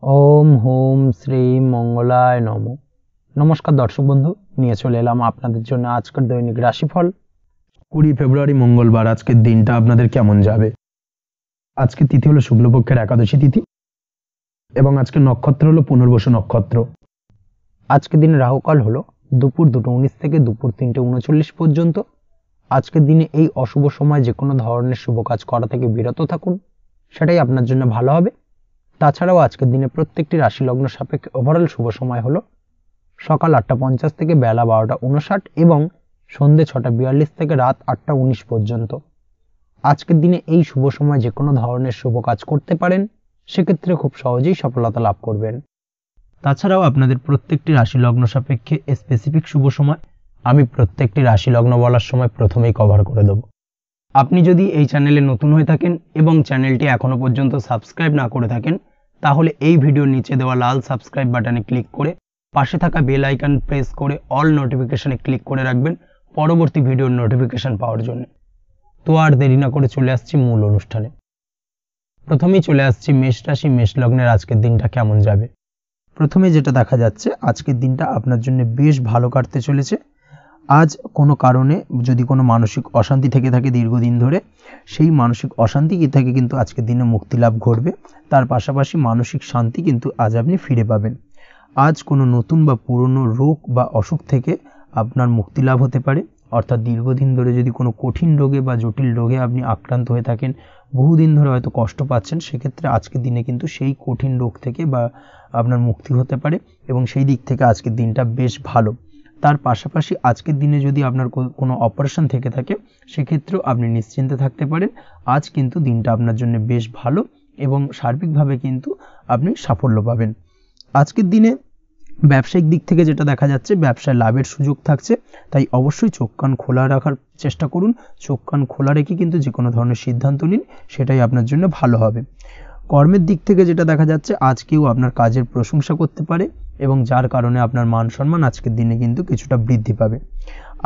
ओम home Shri मंगलाय नमो। नमस्कार दर्शक बंधु, নিয়ে চলে এলাম আপনাদের জন্য আজকের দৈনিক রাশিফল 20 ফেব্রুয়ারি মঙ্গলবার। আজকের দিনটা আপনাদের কেমন যাবে? আজকে তিথি হলো শুক্লপক্ষের একাদশী তিথি এবং আজকে নক্ষত্র হলো পুনর্বসু নক্ষত্র। আজকের দিনে রাহুকাল হলো দুপুর 2:19 থেকে দুপুর 3:39 পর্যন্ত। আজকের দিনে এই অশুভ সময় যে কোনো ধরনের শুভ কাজ করা থেকে বিরত থাকুন, সেটাই আপনার জন্য ভালো হবে। তাছাড়াও আজকের দিনে প্রত্যেকটি রাশি লগ্ন সাপেক্ষে ওভারঅল শুভ সময় হলো সকাল 8:50 থেকে বেলা 12:59 এবং সন্ধ্যে 6:42 থেকে রাত 8:19 পর্যন্ত। আজকের দিনে এই শুভ সময় যে কোনো ধরনের শুভ কাজ করতে পারেন, সেক্ষেত্রে খুব সহজেই সফলতা লাভ করবেন। তাছাড়াও আপনাদের প্রত্যেকটি রাশি লগ্ন সাপেক্ষে স্পেসিফিক শুভ সময় আমি প্রত্যেকটি রাশি লগ্ন বলার সময় প্রথমেই কভার করে দেব। আপনি যদি এই চ্যানেলে নতুন হয়ে থাকেন এবং চ্যানেলটি এখনো পর্যন্ত সাবস্ক্রাইব না করে থাকেন, তাহলে এই ভিডিওর নিচে দেওয়া লাল সাবস্ক্রাইব বাটনে ক্লিক করে পাশে থাকা বেল আইকন প্রেস করে অল নোটিফিকেশনে ক্লিক করে রাখবেন পরবর্তী ভিডিওর নোটিফিকেশন পাওয়ার জন্য। তো আর দেরি না করে চলে আসছি মূল অনুষ্ঠানে। প্রথমেই চলে আসছি মেষ রাশি, মেষ লগ্নের আজকের দিনটা কেমন যাবে। প্রথমে যেটা দেখা যাচ্ছে, আজকের দিনটা আপনার জন্য বেশ ভালো কাটতে চলেছে। আজ কোনো কারণে যদি কোনো মানসিক অশান্তি থেকে থাকে দীর্ঘদিন ধরে, সেই মানসিক অশান্তি থেকে কিন্তু আজকের দিনে মুক্তি লাভ ঘটবে। তার পাশাপাশি মানসিক শান্তি কিন্তু আজ আপনি ফিরে পাবেন। আজ কোনো নতুন বা পুরনো রোগ বা অসুখ থেকে আপনার মুক্তি লাভ হতে পারে। অর্থাৎ দীর্ঘদিন ধরে যদি কোনো কঠিন রোগে বা জটিল রোগে আপনি আক্রান্ত হয়ে থাকেন, বহুদিন ধরে হয়তো কষ্ট পাচ্ছেন, সেক্ষেত্রে আজকের দিনে কিন্তু সেই কঠিন রোগ থেকে বা আপনার মুক্তি হতে পারে এবং সেই দিক থেকে আজকের দিনটা বেশ ভালো। তার পাশাপাশি আজকের দিনে যদি আপনার কোনো অপারেশন থেকে থাকে, সেক্ষেত্রেও আপনি নিশ্চিন্তে থাকতে পারেন। আজ কিন্তু দিনটা আপনার জন্য বেশ ভালো এবং সার্বিকভাবে কিন্তু আপনি সাফল্য পাবেন। আজকের দিনে ব্যবসায়িক দিক থেকে যেটা দেখা যাচ্ছে, ব্যবসায় লাভের সুযোগ থাকছে, তাই অবশ্যই চোখ কান খোলা রাখার চেষ্টা করুন। চোখ কান খোলা রেখে কিন্তু যে কোনো ধরনের সিদ্ধান্ত নিন, সেটাই আপনার জন্য ভালো হবে। কর্মের দিক থেকে যেটা দেখা যাচ্ছে, আজ কেউ আপনার কাজের প্রশংসা করতে পারে এবং যার কারণে আপনার মান সম্মান আজকের দিনে কিন্তু কিছুটা বৃদ্ধি পাবে।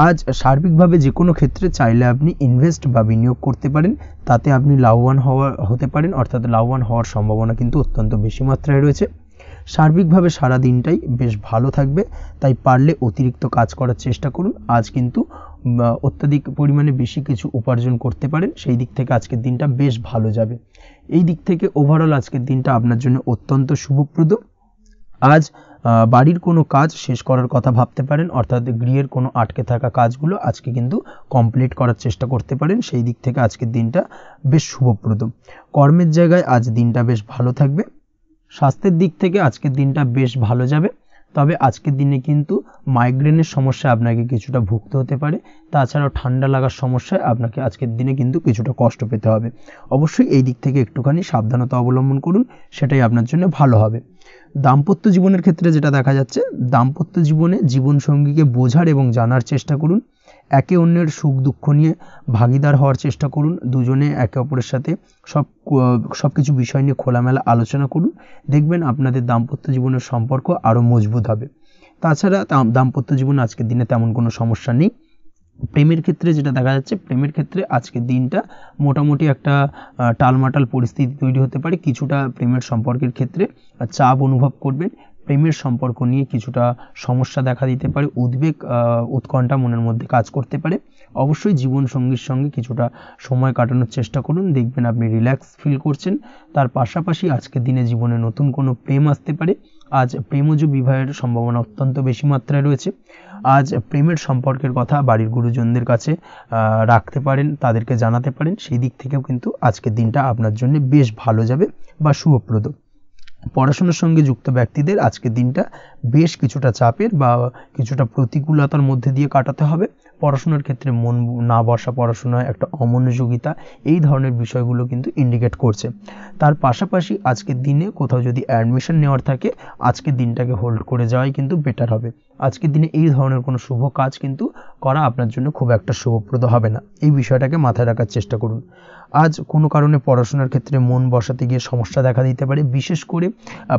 আজ সার্বিকভাবে যে কোনো ক্ষেত্রে চাইলে আপনি ইনভেস্ট বা বিনিয়োগ করতে পারেন, তাতে আপনি লাভবান হতে পারেন। অর্থাৎ লাভবান হওয়ার সম্ভাবনা কিন্তু অত্যন্ত বেশি মাত্রায় রয়েছে। সার্বিকভাবে সারা দিনটাই বেশ ভালো থাকবে, তাই পারলে অতিরিক্ত কাজ করার চেষ্টা করুন। আজ কিন্তু অত্যাধিক পরিমাণে বেশি কিছু উপার্জন করতে পারেন, সেই দিক থেকে আজকের দিনটা বেশ ভালো যাবে। এই দিক থেকে ওভারঅল আজকের দিনটা আপনার জন্য অত্যন্ত শুভপ্রদ। আজ বাড়ির কোনো কাজ শেষ করার কথা ভাবতে পারেন, অর্থাৎ গৃহের কোনো আটকে থাকা কাজগুলো আজকে কিন্তু কমপ্লিট করার চেষ্টা করতে পারেন। সেই দিক থেকে আজকের দিনটা বেশ শুভপ্রদ। কর্মের জায়গায় আজ দিনটা বেশ ভালো থাকবে। স্বাস্থ্যের দিক থেকে আজকের দিনটা বেশ ভালো যাবে, তবে আজকের দিনে কিন্তু মাইগ্রেনের সমস্যা আপনাকে কিছুটা ভুগতে হতে পারে। তাছাড়াও ঠান্ডা লাগার সমস্যায় আপনাকে আজকের দিনে কিন্তু কিছুটা কষ্ট পেতে হবে। অবশ্যই এই দিক থেকে একটুখানি সাবধানতা অবলম্বন করুন, সেটাই আপনার জন্য ভালো হবে। দাম্পত্য জীবনের ক্ষেত্রে যেটা দেখা যাচ্ছে, দাম্পত্য জীবনে জীবনসঙ্গীকে বোঝার এবং জানার চেষ্টা করুন। একে অন্যের সুখ দুঃখ নিয়ে ভাগিদার হওয়ার চেষ্টা করুন। দুজনে একে অপরের সাথে সব কিছু বিষয় নিয়ে খোলামেলা আলোচনা করুন। দেখবেন আপনাদের দাম্পত্য জীবনের সম্পর্ক আরও মজবুত হবে। তাছাড়া দাম্পত্য জীবনে আজকের দিনে তেমন কোনো সমস্যা নেই। প্রেমের ক্ষেত্রে যেটা দেখা যাচ্ছে, প্রেমের ক্ষেত্রে আজকের দিনটা মোটামুটি একটা টালমাটাল পরিস্থিতি তৈরি হতে পারে। কিছুটা প্রেমের সম্পর্কের ক্ষেত্রে চাপ অনুভব করবেন। প্রেমের সম্পর্ক নিয়ে কিছুটা সমস্যা দেখা দিতে পারে, উদ্বেগ উৎকণ্ঠা মনের মধ্যে কাজ করতে পারে। অবশ্যই জীবন সঙ্গীর সঙ্গে কিছুটা সময় কাটানোর চেষ্টা করুন, দেখবেন আপনি রিল্যাক্স ফিল করছেন। তার পাশাপাশি আজকের দিনে জীবনে নতুন কোনো প্রেম আসতে পারে। আজ প্রেমজ বিবাহের সম্ভাবনা অত্যন্ত বেশি মাত্রায় রয়েছে। আজ প্রেমের সম্পর্কের কথা বাড়ির গুরুজনদের কাছে রাখতে পারেন, তাদেরকে জানাতে পারেন। সেই দিক থেকেও কিন্তু আজকের দিনটা আপনার জন্য বেশ ভালো যাবে বা শুভপ্রদ। পড়াশোনার সঙ্গে যুক্ত ব্যক্তিদের আজকের দিনটা বেশ কিছুটা চাপের বা কিছুটা প্রতিকূলতার মধ্যে দিয়ে কাটাতে হবে। পড়াশোনার ক্ষেত্রে মন না বসা, পড়াশোনায় একটা অমনোযোগিতা, এই ধরনের বিষয়গুলো কিন্তু ইন্ডিকেট করছে। তার পাশাপাশি আজকের দিনে কোথাও যদি অ্যাডমিশন নেওয়ার থাকে, আজকের দিনটাকে হোল্ড করে যাওয়াই কিন্তু বেটার হবে। আজকের দিনে এই ধরনের কোনো শুভ কাজ কিন্তু করা আপনার জন্য খুব একটা শুভপ্রদ হবে না, এই বিষয়টাকে মাথায় রাখার চেষ্টা করুন। আজ কোনো কারণে পড়াশোনার ক্ষেত্রে মন বসাতে গিয়ে সমস্যা দেখা দিতে পারে, বিশেষ করে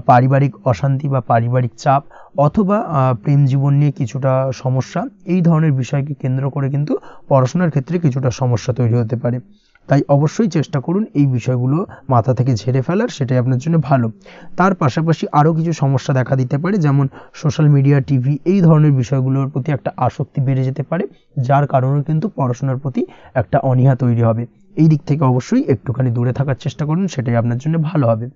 পারিবারিক অশান্তি বা পারিবারিক চাপ অথবা প্রেম জীবন নিয়ে কিছুটা সমস্যা, এই ধরনের বিষয়কে কেন্দ্র করে কিন্তু পড়াশোনার ক্ষেত্রে কিছুটা সমস্যা তৈরি হতে পারে। তাই অবশ্যই চেষ্টা করুন এই বিষয়গুলো মাথা থেকে ঝেড়ে ফেলার, সেটাই আপনার জন্য ভালো। তার পাশাপাশি আরও কিছু সমস্যা দেখা দিতে পারে, যেমন সোশ্যাল মিডিয়া, টিভি এই ধরনের বিষয়গুলোর প্রতি একটা আসক্তি বেড়ে যেতে পারে, যার কারণে কিন্তু পড়াশোনার প্রতি একটা অনীহা তৈরি হবে। এই দিক থেকে অবশ্যই একটুখানি দূরে থাকার চেষ্টা করুন, সেটাই আপনার জন্য ভালো হবে।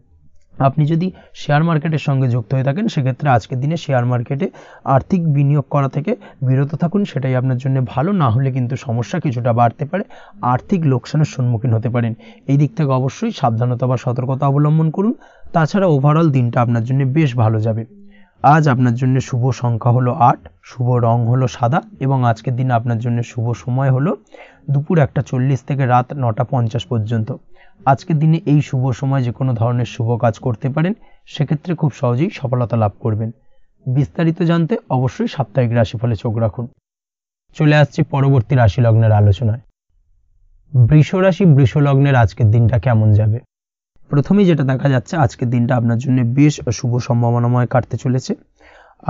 আপনি যদি শেয়ার মার্কেটের সঙ্গে যুক্ত হয়ে থাকেন সেক্ষেত্রে আজকের দিনে শেয়ার মার্কেটে আর্থিক বিনিয়োগ করা থেকে বিরত থাকুন, সেটাই আপনার জন্য ভালো। না হলে কিন্তু সমস্যা কিছুটা বাড়তে পারে, আর্থিক লোকসানের সম্মুখীন হতে পারেন। এই দিক থেকে অবশ্যই সাবধানতা বা সতর্কতা অবলম্বন করুন। তাছাড়া ওভারঅল দিনটা আপনার জন্য বেশ ভালো যাবে। আজ আপনার জন্য শুভ সংখ্যা হলো 8, শুভ রং হলো সাদা এবং আজকের দিনে আপনার জন্য শুভ সময় হলো দুপুর 1:40 থেকে রাত 9:50 পর্যন্ত। আজকের দিনে এই শুভ সময় যে কোনো ধরনের শুভ কাজ করতে পারেন, সেক্ষেত্রে খুব সহজেই সফলতা লাভ করবেন। বিস্তারিত জানতে অবশ্যই সাপ্তাহিক রাশিফলে চোখ রাখুন। চলে আসছি পরবর্তী রাশি লগ্নের আলোচনায়। বৃষ রাশি, বৃষ লগ্নের আজকের দিনটা কেমন যাবে? প্রথমেই যেটা দেখা যাচ্ছে, আজকের দিনটা আপনার জন্য বেশ শুভ সম্ভাবনাময় কাটতে চলেছে।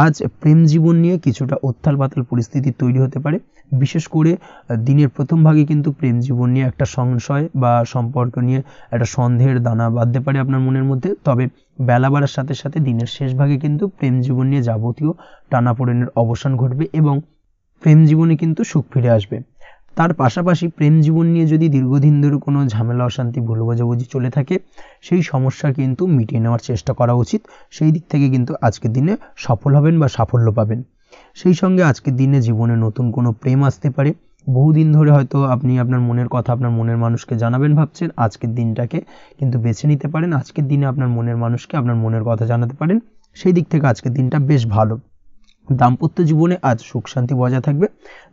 আজ প্রেম জীবন নিয়ে কিছুটা উত্থাল পাতাল পরিস্থিতি তৈরি হতে পারে। বিশেষ করে দিনের প্রথম ভাগে কিন্তু প্রেম জীবন নিয়ে একটা সংশয় বা সম্পর্ক নিয়ে একটা সন্দেহের দানা বাঁধতে পারে আপনার মনের মধ্যে। তবে বেলা বাড়ার সাথে সাথে দিনের শেষ ভাগে কিন্তু প্রেম জীবন নিয়ে যাবতীয় টানাপোড়েনের অবসান ঘটবে এবং প্রেম জীবনে কিন্তু সুখ ফিরে আসবে। তার পাশাপাশি প্রেম জীবন নিয়ে যদি দীর্ঘদিন ধরে কোনো ঝামেলা, অশান্তি, ভুল বোঝাবুঝি চলে থাকে, সেই সমস্যা কিন্তু মিটিয়ে নেওয়ার চেষ্টা করা উচিত। সেই দিক থেকে কিন্তু আজকের দিনে সফল হবেন বা সাফল্য পাবেন। সেই সঙ্গে আজকের দিনে জীবনে নতুন কোনো প্রেম আসতে পারে। বহুদিন ধরে হয়তো আপনি আপনার মনের কথা আপনার মনের মানুষকে জানাবেন ভাবছেন, আজকের দিনটাকে কিন্তু বেছে নিতে পারেন। আজকের দিনে আপনার মনের মানুষকে আপনার মনের কথা জানাতে পারেন। সেই দিক থেকে আজকের দিনটা বেশ ভালো। দাম্পত্য জীবনে আজ সুখ শান্তি বজায় থাকবে।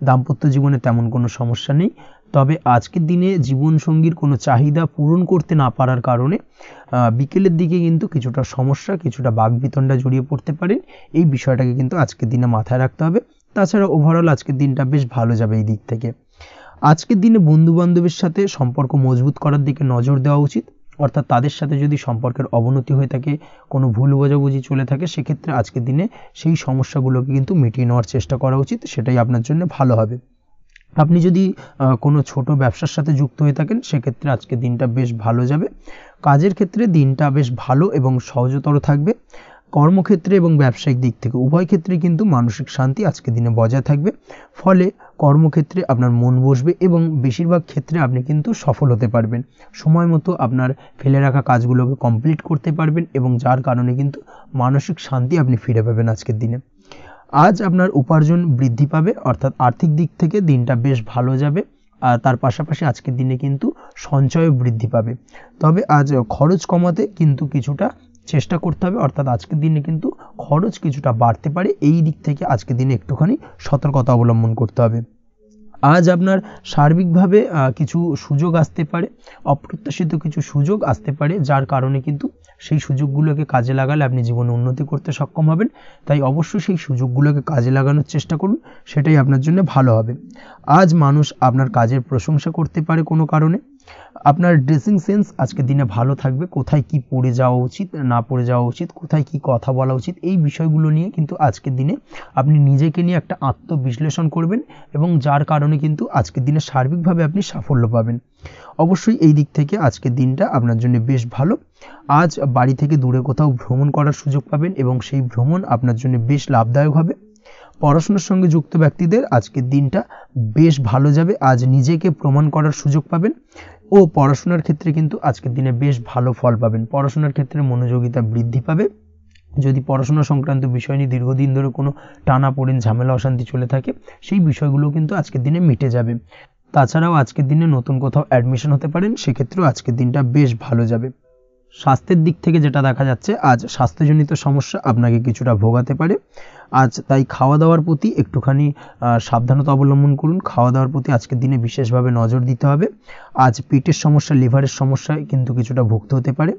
দাম্পত্য জীবনে তেমন কোনো সমস্যা নেই। তবে আজকের দিনে জীবনসঙ্গীর কোনো চাহিদা পূরণ করতে না পারার কারণে বিকেলের দিকে কিন্তু কিছুটা সমস্যা, কিছুটা বাকবিতণ্ডা জড়িয়ে পড়তে পারেন। এই বিষয়টাকে কিন্তু আজকের দিনে মাথায় রাখতে হবে। তাছাড়া ওভারঅল আজকের দিনটা বেশ ভালো যাবে এই দিক থেকে। আজকের দিনে বন্ধু বান্ধবের সাথে সম্পর্ক মজবুত করার দিকে নজর দেওয়া উচিত। অর্থাৎ তাদের সাথে যদি সম্পর্কের অবনতি হয়ে থাকে, কোনো ভুল বোঝাবুঝি চলে থাকে, সেক্ষেত্রে আজকের দিনে সেই সমস্যাগুলোকে কিন্তু মিটিয়ে নেওয়ার চেষ্টা করা উচিত, সেটাই আপনার জন্য ভালো হবে। আপনি যদি কোনো ছোট ব্যবসার সাথে যুক্ত হয়ে থাকেন, সেক্ষেত্রে আজকের দিনটা বেশ ভালো যাবে। কাজের ক্ষেত্রে দিনটা বেশ ভালো এবং সহজতর থাকবে। কর্মক্ষেত্রে এবং ব্যবসায়িক দিক থেকে উভয় ক্ষেত্রে কিন্তু মানসিক শান্তি আজকের দিনে বজায় থাকবে। ফলে কর্মক্ষেত্রে আপনার মন বসবে এবং বেশিরভাগ ক্ষেত্রে আপনি কিন্তু সফল হতে পারবেন। সময় মতো আপনার ফেলে রাখা কাজগুলোকে কমপ্লিট করতে পারবেন এবং যার কারণে কিন্তু মানসিক শান্তি আপনি ফিরে পাবেন আজকের দিনে। আজ আপনার উপার্জন বৃদ্ধি পাবে, অর্থাৎ আর্থিক দিক থেকে দিনটা বেশ ভালো যাবে। আর তার পাশাপাশি আজকের দিনে কিন্তু সঞ্চয় বৃদ্ধি পাবে। তবে আজ খরচ কমাতে কিন্তু কিছুটা চেষ্টা করতে হবে, অর্থাৎ আজকের দিনে কিন্তু খরচ কিছুটা বাড়তে পারে। এই দিক থেকে আজকের দিনে একটুখানি সতর্কতা অবলম্বন করতে হবে। আজ আপনার সার্বিকভাবে কিছু সুযোগ আসতে পারে, অপ্রত্যাশিত কিছু সুযোগ আসতে পারে, যার কারণে কিন্তু সেই সুযোগগুলোকে কাজে লাগালে আপনি জীবনে উন্নতি করতে সক্ষম হবেন। তাই অবশ্যই সেই সুযোগগুলোকে কাজে লাগানোর চেষ্টা করুন, সেটাই আপনার জন্য ভালো হবে। আজ মানুষ আপনার কাজের প্রশংসা করতে পারে কোনো কারণে। আপনার ড্রেসিং সেন্স আজকের দিনে ভালো থাকবে। কোথায় কি পরে যাওয়া উচিত, না পরে যাওয়া উচিত, কোথায় কি কথা বলা উচিত, এই বিষয়গুলো নিয়ে কিন্তু আজকের দিনে আপনি নিজেকে নিয়ে একটা আত্মবিশ্লেষণ করবেন এবং যার কারণে কিন্তু আজকের দিনে সার্বিকভাবে আপনি সাফল্য পাবেন। অবশ্যই এই দিক থেকে আজকের দিনটা আপনার জন্য বেশ ভালো। আজ বাড়ি থেকে দূরে কোথাও ভ্রমণ করার সুযোগ পাবেন এবং সেই ভ্রমণ আপনার জন্য বেশ লাভদায়ক হবে। পড়াশোনার সঙ্গে যুক্ত ব্যক্তিদের আজকের দিনটা বেশ ভালো যাবে। আজ নিজেকে প্রমাণ করার সুযোগ পাবেন ও পড়াশোনার ক্ষেত্রে কিন্তু আজকের দিনে বেশ ভালো ফল পাবেন। পড়াশোনার ক্ষেত্রে মনোযোগিতা বৃদ্ধি পাবে। যদি পড়াশোনা সংক্রান্ত বিষয় নিয়ে দীর্ঘদিন ধরে কোনো টানাপোড়েন, ঝামেলা, অশান্তি চলে থাকে, সেই বিষয়গুলো কিন্তু আজকের দিনে মিটে যাবে। তাছাড়াও আজকের দিনে নতুন কোথাও অ্যাডমিশন হতে পারেন, সেক্ষেত্রেও আজকের দিনটা বেশ ভালো যাবে। স্বাস্থ্যের দিক থেকে যেটা দেখা যাচ্ছে, আজ স্বাস্থ্যজনিত সমস্যা আপনাকে কিছুটা ভোগাতে পারে। আজ তাই খাওয়া দাওয়ার প্রতি একটুখানি সাবধানতা অবলম্বন করুন। খাওয়া দাওয়ার প্রতি আজকের দিনে বিশেষভাবে নজর দিতে হবে। আজ পেটের সমস্যা, লিভারের সমস্যায় কিন্তু কিছুটা ভুগতে হতে পারে।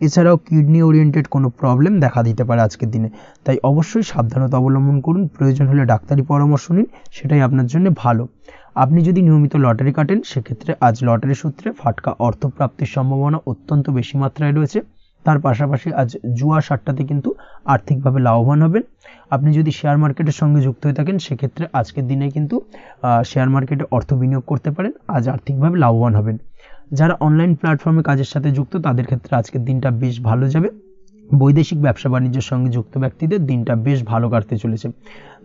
এছাড়াও কিডনি ওরিয়েন্টেড কোনো প্রবলেম দেখা দিতে পারে আজকের দিনে। তাই অবশ্যই সাবধানতা অবলম্বন করুন। প্রয়োজন হলে ডাক্তারি পরামর্শ নিন, সেটাই আপনার জন্য ভালো। আপনি যদি নিয়মিত লটারি কাটেন, সেক্ষেত্রে আজ লটারি সূত্রে ফাটকা অর্থপ্রাপ্তির সম্ভাবনা অত্যন্ত বেশি মাত্রায় রয়েছে। তার পাশাপাশি আজ জুয়া সাট্টাতে কিন্তু আর্থিকভাবে লাভবান হবেন। আপনি যদি শেয়ার মার্কেটের সঙ্গে যুক্ত হয়ে থাকেন, সেক্ষেত্রে আজকের দিনে কিন্তু শেয়ার মার্কেটে অর্থ বিনিয়োগ করতে পারেন। আজ আর্থিকভাবে লাভবান হবেন। যারা অনলাইন প্ল্যাটফর্মে কাজের সাথে যুক্ত তাদের ক্ষেত্রে আজকের দিনটা বেশ ভালো যাবে। বৈদেশিক ব্যবসা বাণিজ্যের সঙ্গে যুক্ত ব্যক্তিদের দিনটা বেশ ভালো কাটতে চলেছে।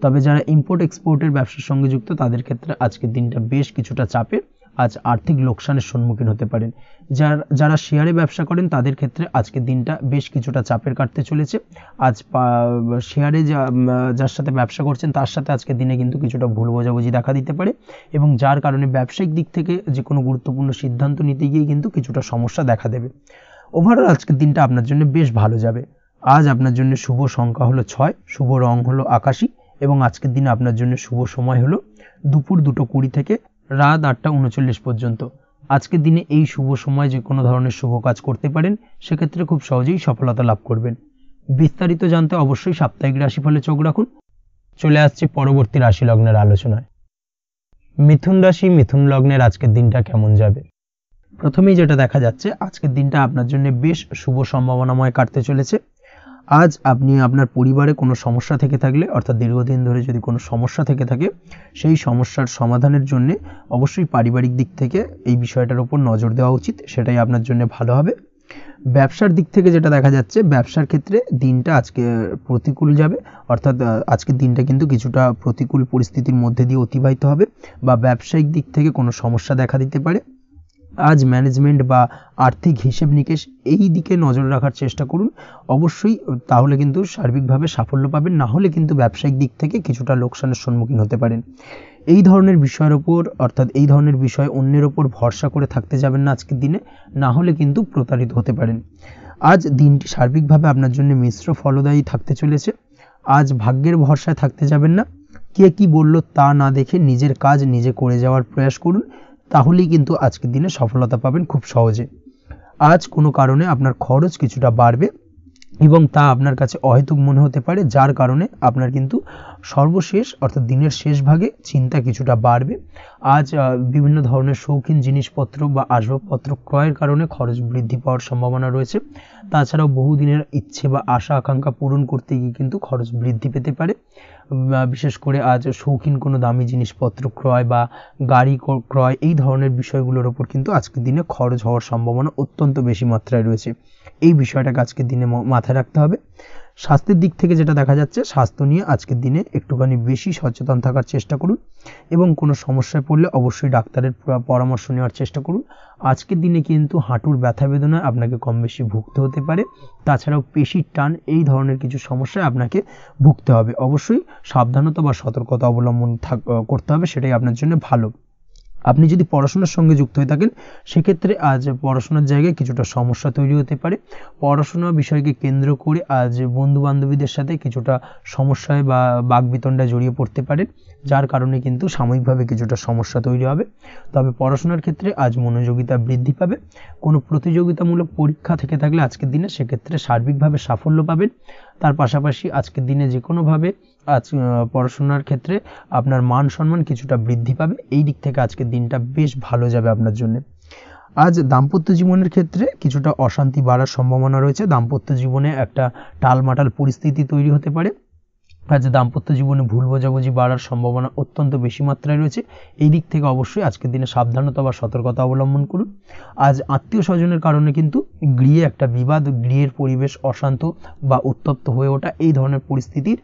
তবে যারা ইম্পোর্ট এক্সপোর্টের ব্যবসার সঙ্গে যুক্ত তাদের ক্ষেত্রে আজকের দিনটা বেশ কিছুটা চাপের, আজ আর্থিক লোকসানের সম্মুখীন হতে পারেন। যারা শেয়ারে ব্যবসা করেন তাদের ক্ষেত্রে আজকের দিনটা বেশ কিছুটা চাপের কাটতে চলেছে। আজ শেয়ারে যার সাথে ব্যবসা করছেন তার সাথে আজকের দিনে কিন্তু কিছুটা ভুল বোঝাবুঝি দেখা দিতে পারে, এবং যার কারণে ব্যবসায়িক দিক থেকে যে কোনো গুরুত্বপূর্ণ সিদ্ধান্ত নিতে গিয়ে কিন্তু কিছুটা সমস্যা দেখা দেবে। ওভারঅল আজকের দিনটা আপনার জন্য বেশ ভালো যাবে। আজ আপনার জন্য শুভ সংখ্যা হলো 6, শুভ রং হলো আকাশী, এবং আজকের দিনে আপনার জন্য শুভ সময় হলো দুপুর 2:20 থেকে রাত 8:39 পর্যন্ত। আজকের দিনে এই শুভ সময় যে কোনো ধরনের শুভ কাজ করতে পারেন, সেক্ষেত্রে খুব সহজেই সফলতা লাভ করবেন। বিস্তারিত জানতে অবশ্যই সাপ্তাহিক রাশিফলে চোখ রাখুন। চলে আসছে পরবর্তী রাশি লগ্নের আলোচনায়। মিথুন রাশি, মিথুন লগ্নের আজকের দিনটা কেমন যাবে? প্রথমেই যেটা দেখা যাচ্ছে, আজকের দিনটা আপনার জন্য বেশ শুভ সম্ভাবনাময় কাটতে চলেছে। আজ আপনি আপনার পরিবারে কোনো সমস্যা থেকে থাকলে, অর্থাৎ দীর্ঘদিন ধরে যদি কোনো সমস্যা থেকে থাকে, সেই সমস্যার সমাধানের জন্য অবশ্যই পারিবারিক দিক থেকে এই বিষয়টার উপর নজর দেওয়া উচিত, সেটাই আপনার জন্য ভালো হবে। ব্যবসার দিক থেকে যেটা দেখা যাচ্ছে, ব্যবসার ক্ষেত্রে দিনটা আজকে প্রতিকূল যাবে, অর্থাৎ আজকের দিনটা কিন্তু কিছুটা প্রতিকূল পরিস্থিতির মধ্যে দিয়ে অতিবাহিত হবে, বা ব্যবসায়িক দিক থেকে কোনো সমস্যা দেখা দিতে পারে। আজ ম্যানেজমেন্ট বা আর্থিক হিসেব নিকেশ এই দিকে নজর রাখার চেষ্টা করুন অবশ্যই, তাহলে কিন্তু সার্বিকভাবে সাফল্য পাবেন। না হলে কিন্তু ব্যবসায়িক দিক থেকে কিছুটা লোকসানের সম্মুখীন হতে পারেন। এই ধরনের বিষয়ের ওপর, অর্থাৎ এই ধরনের বিষয় অন্যের ওপর ভরসা করে থাকতে যাবেন না আজকের দিনে, না হলে কিন্তু প্রতারিত হতে পারেন। আজ দিনটি সার্বিকভাবে আপনার জন্য মিশ্র ফলদায়ী থাকতে চলেছে। আজ ভাগ্যের ভরসায় থাকতে যাবেন না। কে কি বলল তা না দেখে নিজের কাজ নিজে করে যাওয়ার প্রয়াস করুন, তাহলেই কিন্তু আজকের দিনে সফলতা পাবেন খুব সহজে। আজ কোনো কারণে আপনার খরচ কিছুটা বাড়বে, এবং তা আপনার কাছে অহেতুক মনে হতে পারে, যার কারণে আপনার কিন্তু সর্বশেষ, অর্থাৎ দিনের শেষ ভাগে চিন্তা কিছুটা বাড়বে। আজ বিভিন্ন ধরনের শৌখিন জিনিসপত্র বা আসবাবপত্র ক্রয়ের কারণে খরচ বৃদ্ধি পাওয়ার সম্ভাবনা রয়েছে। তাছাড়াও বহুদিনের ইচ্ছে বা আশা আকাঙ্ক্ষা পূরণ করতে গিয়ে কিন্তু খরচ বৃদ্ধি পেতে পারে। বিশেষ করে আজ শৌখিন কোনো দামি জিনিসপত্র ক্রয় বা গাড়ি ক্রয়, এই ধরনের বিষয়গুলোর ওপর কিন্তু আজকের দিনে খরচ হওয়ার সম্ভাবনা অত্যন্ত বেশি মাত্রায় রয়েছে। এই বিষয়টাকে আজকের দিনে মাথায় রাখতে হবে। স্বাস্থ্যের দিক থেকে যেটা দেখা যাচ্ছে, স্বাস্থ্য নিয়ে আজকের দিনে একটুখানি বেশি সচেতন থাকার চেষ্টা করুন, এবং কোনো সমস্যায় পড়লে অবশ্যই ডাক্তারের পরামর্শ নেওয়ার চেষ্টা করুন। আজকের দিনে কিন্তু হাঁটুর ব্যথা বেদনায় আপনাকে কম বেশি ভুগতে হতে পারে। তাছাড়াও পেশির টান, এই ধরনের কিছু সমস্যায় আপনাকে ভুগতে হবে। অবশ্যই সাবধানতা বা সতর্কতা অবলম্বন করতে হবে, সেটাই আপনার জন্য ভালো। আপনি যদি পড়াশোনার সঙ্গে যুক্ত হয়ে থাকেন, সেক্ষেত্রে আজ পড়াশোনার জায়গায় কিছুটা সমস্যা তৈরি হতে পারে। পড়াশোনা বিষয়কে কেন্দ্র করে আজ বন্ধু বান্ধবীদের সাথে কিছুটা সমস্যায় বা বাকবিতণ্ডায় জড়িয়ে পড়তে পারেন, যার কারণে কিন্তু সাময়িকভাবে কিছুটা সমস্যা তৈরি হবে। তবে পড়াশোনার ক্ষেত্রে আজ মনোযোগিতা বৃদ্ধি পাবে। কোনো প্রতিযোগিতামূলক পরীক্ষা থেকে থাকলে আজকের দিনে সেক্ষেত্রে সার্বিকভাবে সাফল্য পাবেন। তার পাশাপাশি আজকের দিনে যে কোনোভাবে আজ পড়াশোনার ক্ষেত্রে আপনার মান সম্মান কিছুটা বৃদ্ধি পাবে। এই দিক থেকে আজকের দিনটা বেশ ভালো যাবে আপনার জন্য। আজ দাম্পত্য জীবনের ক্ষেত্রে কিছুটা অশান্তি বাড়ার সম্ভাবনা রয়েছে। দাম্পত্য জীবনে একটা টালমাটাল পরিস্থিতি তৈরি হতে পারে। আজ দাম্পত্য জীবনে ভুল বোঝাবুঝি বাড়ার সম্ভাবনা অত্যন্ত বেশি মাত্রায় রয়েছে। এই দিক থেকে অবশ্যই আজকের দিনে সাবধানতা বা সতর্কতা অবলম্বন করুন। আজ আত্মীয় স্বজনের কারণে কিন্তু গৃহে একটা বিবাদ, গৃহের পরিবেশ অশান্ত বা উত্তপ্ত হয়ে ওঠা, এই ধরনের পরিস্থিতির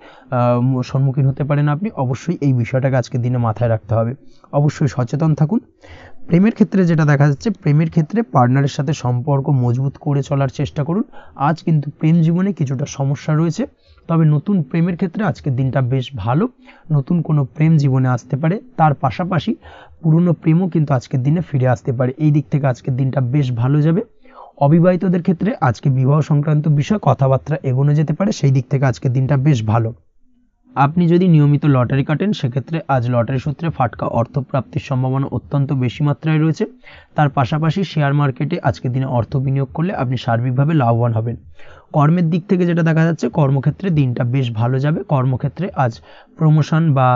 সম্মুখীন হতে পারেন আপনি। অবশ্যই এই বিষয়টাকে আজকের দিনে মাথায় রাখতে হবে। অবশ্যই সচেতন থাকুন। প্রেমের ক্ষেত্রে যেটা দেখা যাচ্ছে, প্রেমের ক্ষেত্রে পার্টনারের সাথে সম্পর্ক মজবুত করে চলার চেষ্টা করুন। আজ কিন্তু প্রেম জীবনে কিছুটা সমস্যা রয়েছে, তবে নতুন প্রেমের ক্ষেত্রে আজকের দিনটা বেশ ভালো। নতুন কোনো প্রেম জীবনে আসতে পারে, তার পাশাপাশি পুরনো প্রেমও কিন্তু আজকের দিনে ফিরে আসতে পারে। এই দিক থেকে আজকের দিনটা বেশ ভালো যাবে। অবিবাহিতদের ক্ষেত্রে আজকে বিবাহ সংক্রান্ত বিষয় কথাবার্তা এগোনো যেতে পারে, সেই দিক থেকে আজকের দিনটা বেশ ভালো। আপনি যদি নিয়মিত লটারি কাটেন, সেক্ষেত্রে আজ লটারি সূত্রে ফাটকা অর্থপ্রাপ্তির সম্ভাবনা অত্যন্ত বেশি মাত্রায় রয়েছে। তার পাশাপাশি শেয়ার মার্কেটে আজকের দিনে অর্থ বিনিয়োগ করলে আপনি সার্বিকভাবে লাভবান হবেন। কর্মের দিক থেকে যেটা দেখা যাচ্ছে, কর্মক্ষেত্রে দিনটা বেশ ভালো যাবে। কর্মক্ষেত্রে আজ প্রমোশন বা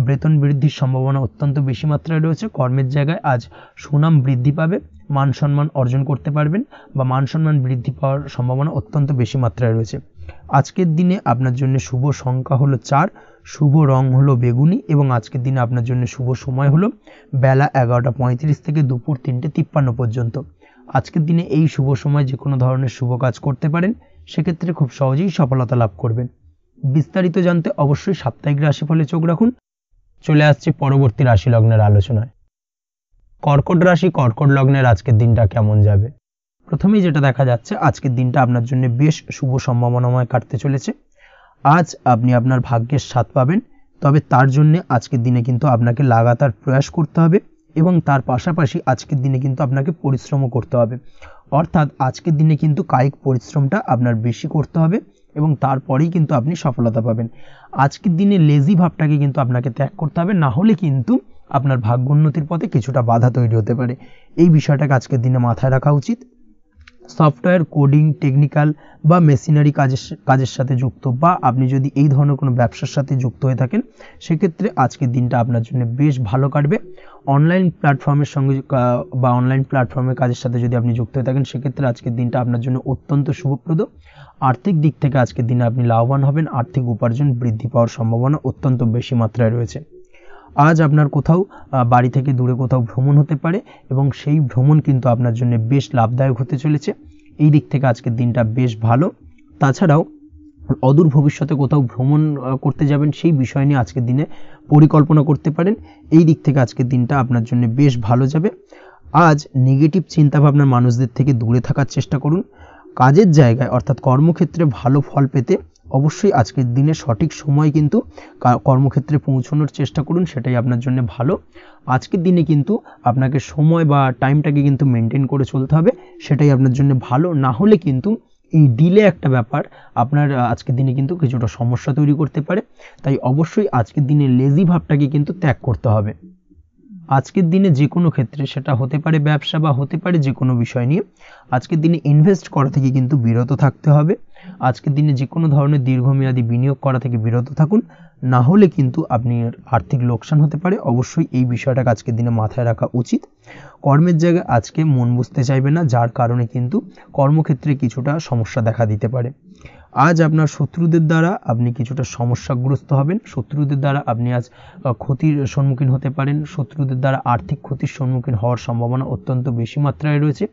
বেতন বৃদ্ধির সম্ভাবনা অত্যন্ত বেশি মাত্রায় রয়েছে। কর্মের জায়গায় আজ সুনাম বৃদ্ধি পাবে, মান সম্মান অর্জন করতে পারবেন, বা মান সম্মান বৃদ্ধি পাওয়ার সম্ভাবনা অত্যন্ত বেশি মাত্রায় রয়েছে। আজকের দিনে আপনার জন্য শুভ সংখ্যা হলো 4, শুভ রং হলো বেগুনি, এবং আজকের দিনে আপনার জন্য শুভ সময় হলো বেলা 11:35 থেকে দুপুর 3:53 পর্যন্ত। আজকের দিনে এই শুভ সময় যে কোনো ধরনের শুভ কাজ করতে পারেন, সেক্ষেত্রে খুব সহজেই সফলতা লাভ করবেন। বিস্তারিত জানতে অবশ্যই সাপ্তাহিক রাশিফলে চোখ রাখুন। চলে আসছে পরবর্তী রাশি লগ্নের আলোচনায়। কর্কট রাশি, কর্কট লগ্নের আজকের দিনটা কেমন যাবে? প্রথমেই যেটা দেখা যাচ্ছে, আজকের দিনটা আপনার জন্য বেশ শুভ সম্ভাবনাময় কাটতে চলেছে। আজ আপনি আপনার ভাগ্যের স্বাদ পাবেন, তবে তার জন্য আজকের দিনে কিন্তু আপনাকে লাগাতার প্রয়াস করতে হবে এবং তার পাশাপাশি আজকের দিনে কিন্তু আপনাকে পরিশ্রমও করতে হবে। অর্থাৎ আজকের দিনে কিন্তু কায়িক পরিশ্রমটা আপনার বেশি করতে হবে এবং তারপরেই কিন্তু আপনি সফলতা পাবেন। আজকের দিনে লেজি ভাবটাকে কিন্তু আপনাকে ত্যাগ করতে হবে, না হলে কিন্তু আপনার ভাগ্য উন্নতির পথে কিছুটা বাধা তৈরি হতে পারে। এই বিষয়টাকে আজকের দিনে মাথায় রাখা উচিত। সফটওয়্যার, কোডিং, টেকনিক্যাল বা মেশিনারি কাজের সাথে যুক্ত, বা আপনি যদি এই ধরনের কোনো ব্যবসার সাথে যুক্ত হয়ে থাকেন, সেক্ষেত্রে আজকের দিনটা আপনার জন্য বেশ ভালো কাটবে। অনলাইন প্ল্যাটফর্মের সঙ্গে বা অনলাইন প্ল্যাটফর্মের কাজের সাথে যদি আপনি যুক্ত হয়ে থাকেন, সেক্ষেত্রে আজকের দিনটা আপনার জন্য অত্যন্ত শুভপ্রদ। আর্থিক দিক থেকে আজকের দিনে আপনি লাভবান হবেন, আর্থিক উপার্জন বৃদ্ধি পাওয়ার সম্ভাবনা অত্যন্ত বেশি মাত্রায় রয়েছে। আজ আপনার কোথাও বাড়ি থেকে দূরে কোথাও ভ্রমণ হতে পারে এবং সেই ভ্রমণ কিন্তু আপনার জন্য বেশ লাভদায়ক হতে চলেছে। এই দিক থেকে আজকের দিনটা বেশ ভালো। তাছাড়াও অদূর ভবিষ্যতে কোথাও ভ্রমণ করতে যাবেন, সেই বিষয় নিয়ে আজকের দিনে পরিকল্পনা করতে পারেন। এই দিক থেকে আজকের দিনটা আপনার জন্য বেশ ভালো যাবে। আজ নেগেটিভ চিন্তাভাবনার মানুষদের থেকে দূরে থাকার চেষ্টা করুন। কাজের জায়গায় অর্থাৎ কর্মক্ষেত্রে ভালো ফল পেতে অবশ্যই আজকের দিনে সঠিক সময় কিন্তু কর্মক্ষেত্রে পৌঁছানোর চেষ্টা করুন, সেটাই আপনার জন্য ভালো। আজকের দিনে কিন্তু আপনাকে সময় বা টাইমটাকে কিন্তু মেনটেন করে চলতে হবে, সেটাই আপনার জন্য ভালো। না হলে কিন্তু এই ডিলে একটা ব্যাপার আপনার আজকের দিনে কিন্তু কিছুটা সমস্যা তৈরি করতে পারে। তাই অবশ্যই আজকের দিনে লেজি ভাবটাকে কিন্তু ত্যাগ করতে হবে। আজকের দিনে যে কোনো ক্ষেত্রে, সেটা হতে পারে ব্যবসা বা হতে পারে যে কোনো বিষয় নিয়ে, আজকের দিনে ইনভেস্ট করা থেকে কিন্তু বিরত থাকতে হবে। আজকের দিনে যে কোনো ধরনের দীর্ঘমেয়াদী বিনিয়োগ করা থেকে বিরত থাকুন, না হলে কিন্তু আপনি আর্থিক লোকসান হতে পারে। অবশ্যই এই বিষয়টাকে আজকের দিনে মাথায় রাখা উচিত। কর্মের জায়গায় আজকে মন বসতে চাইবে না, যার কারণে কিন্তু কর্মক্ষেত্রে কিছুটা সমস্যা দেখা দিতে পারে। আজ আপনার শত্রুদের দ্বারা আপনি কিছুটা সমস্যাগ্রস্ত হবেন। শত্রুদের দ্বারা আপনি আজ ক্ষতির সম্মুখীন হতে পারেন। শত্রুদের দ্বারা আর্থিক ক্ষতির সম্মুখীন হওয়ার সম্ভাবনা অত্যন্ত বেশি মাত্রায় রয়েছে।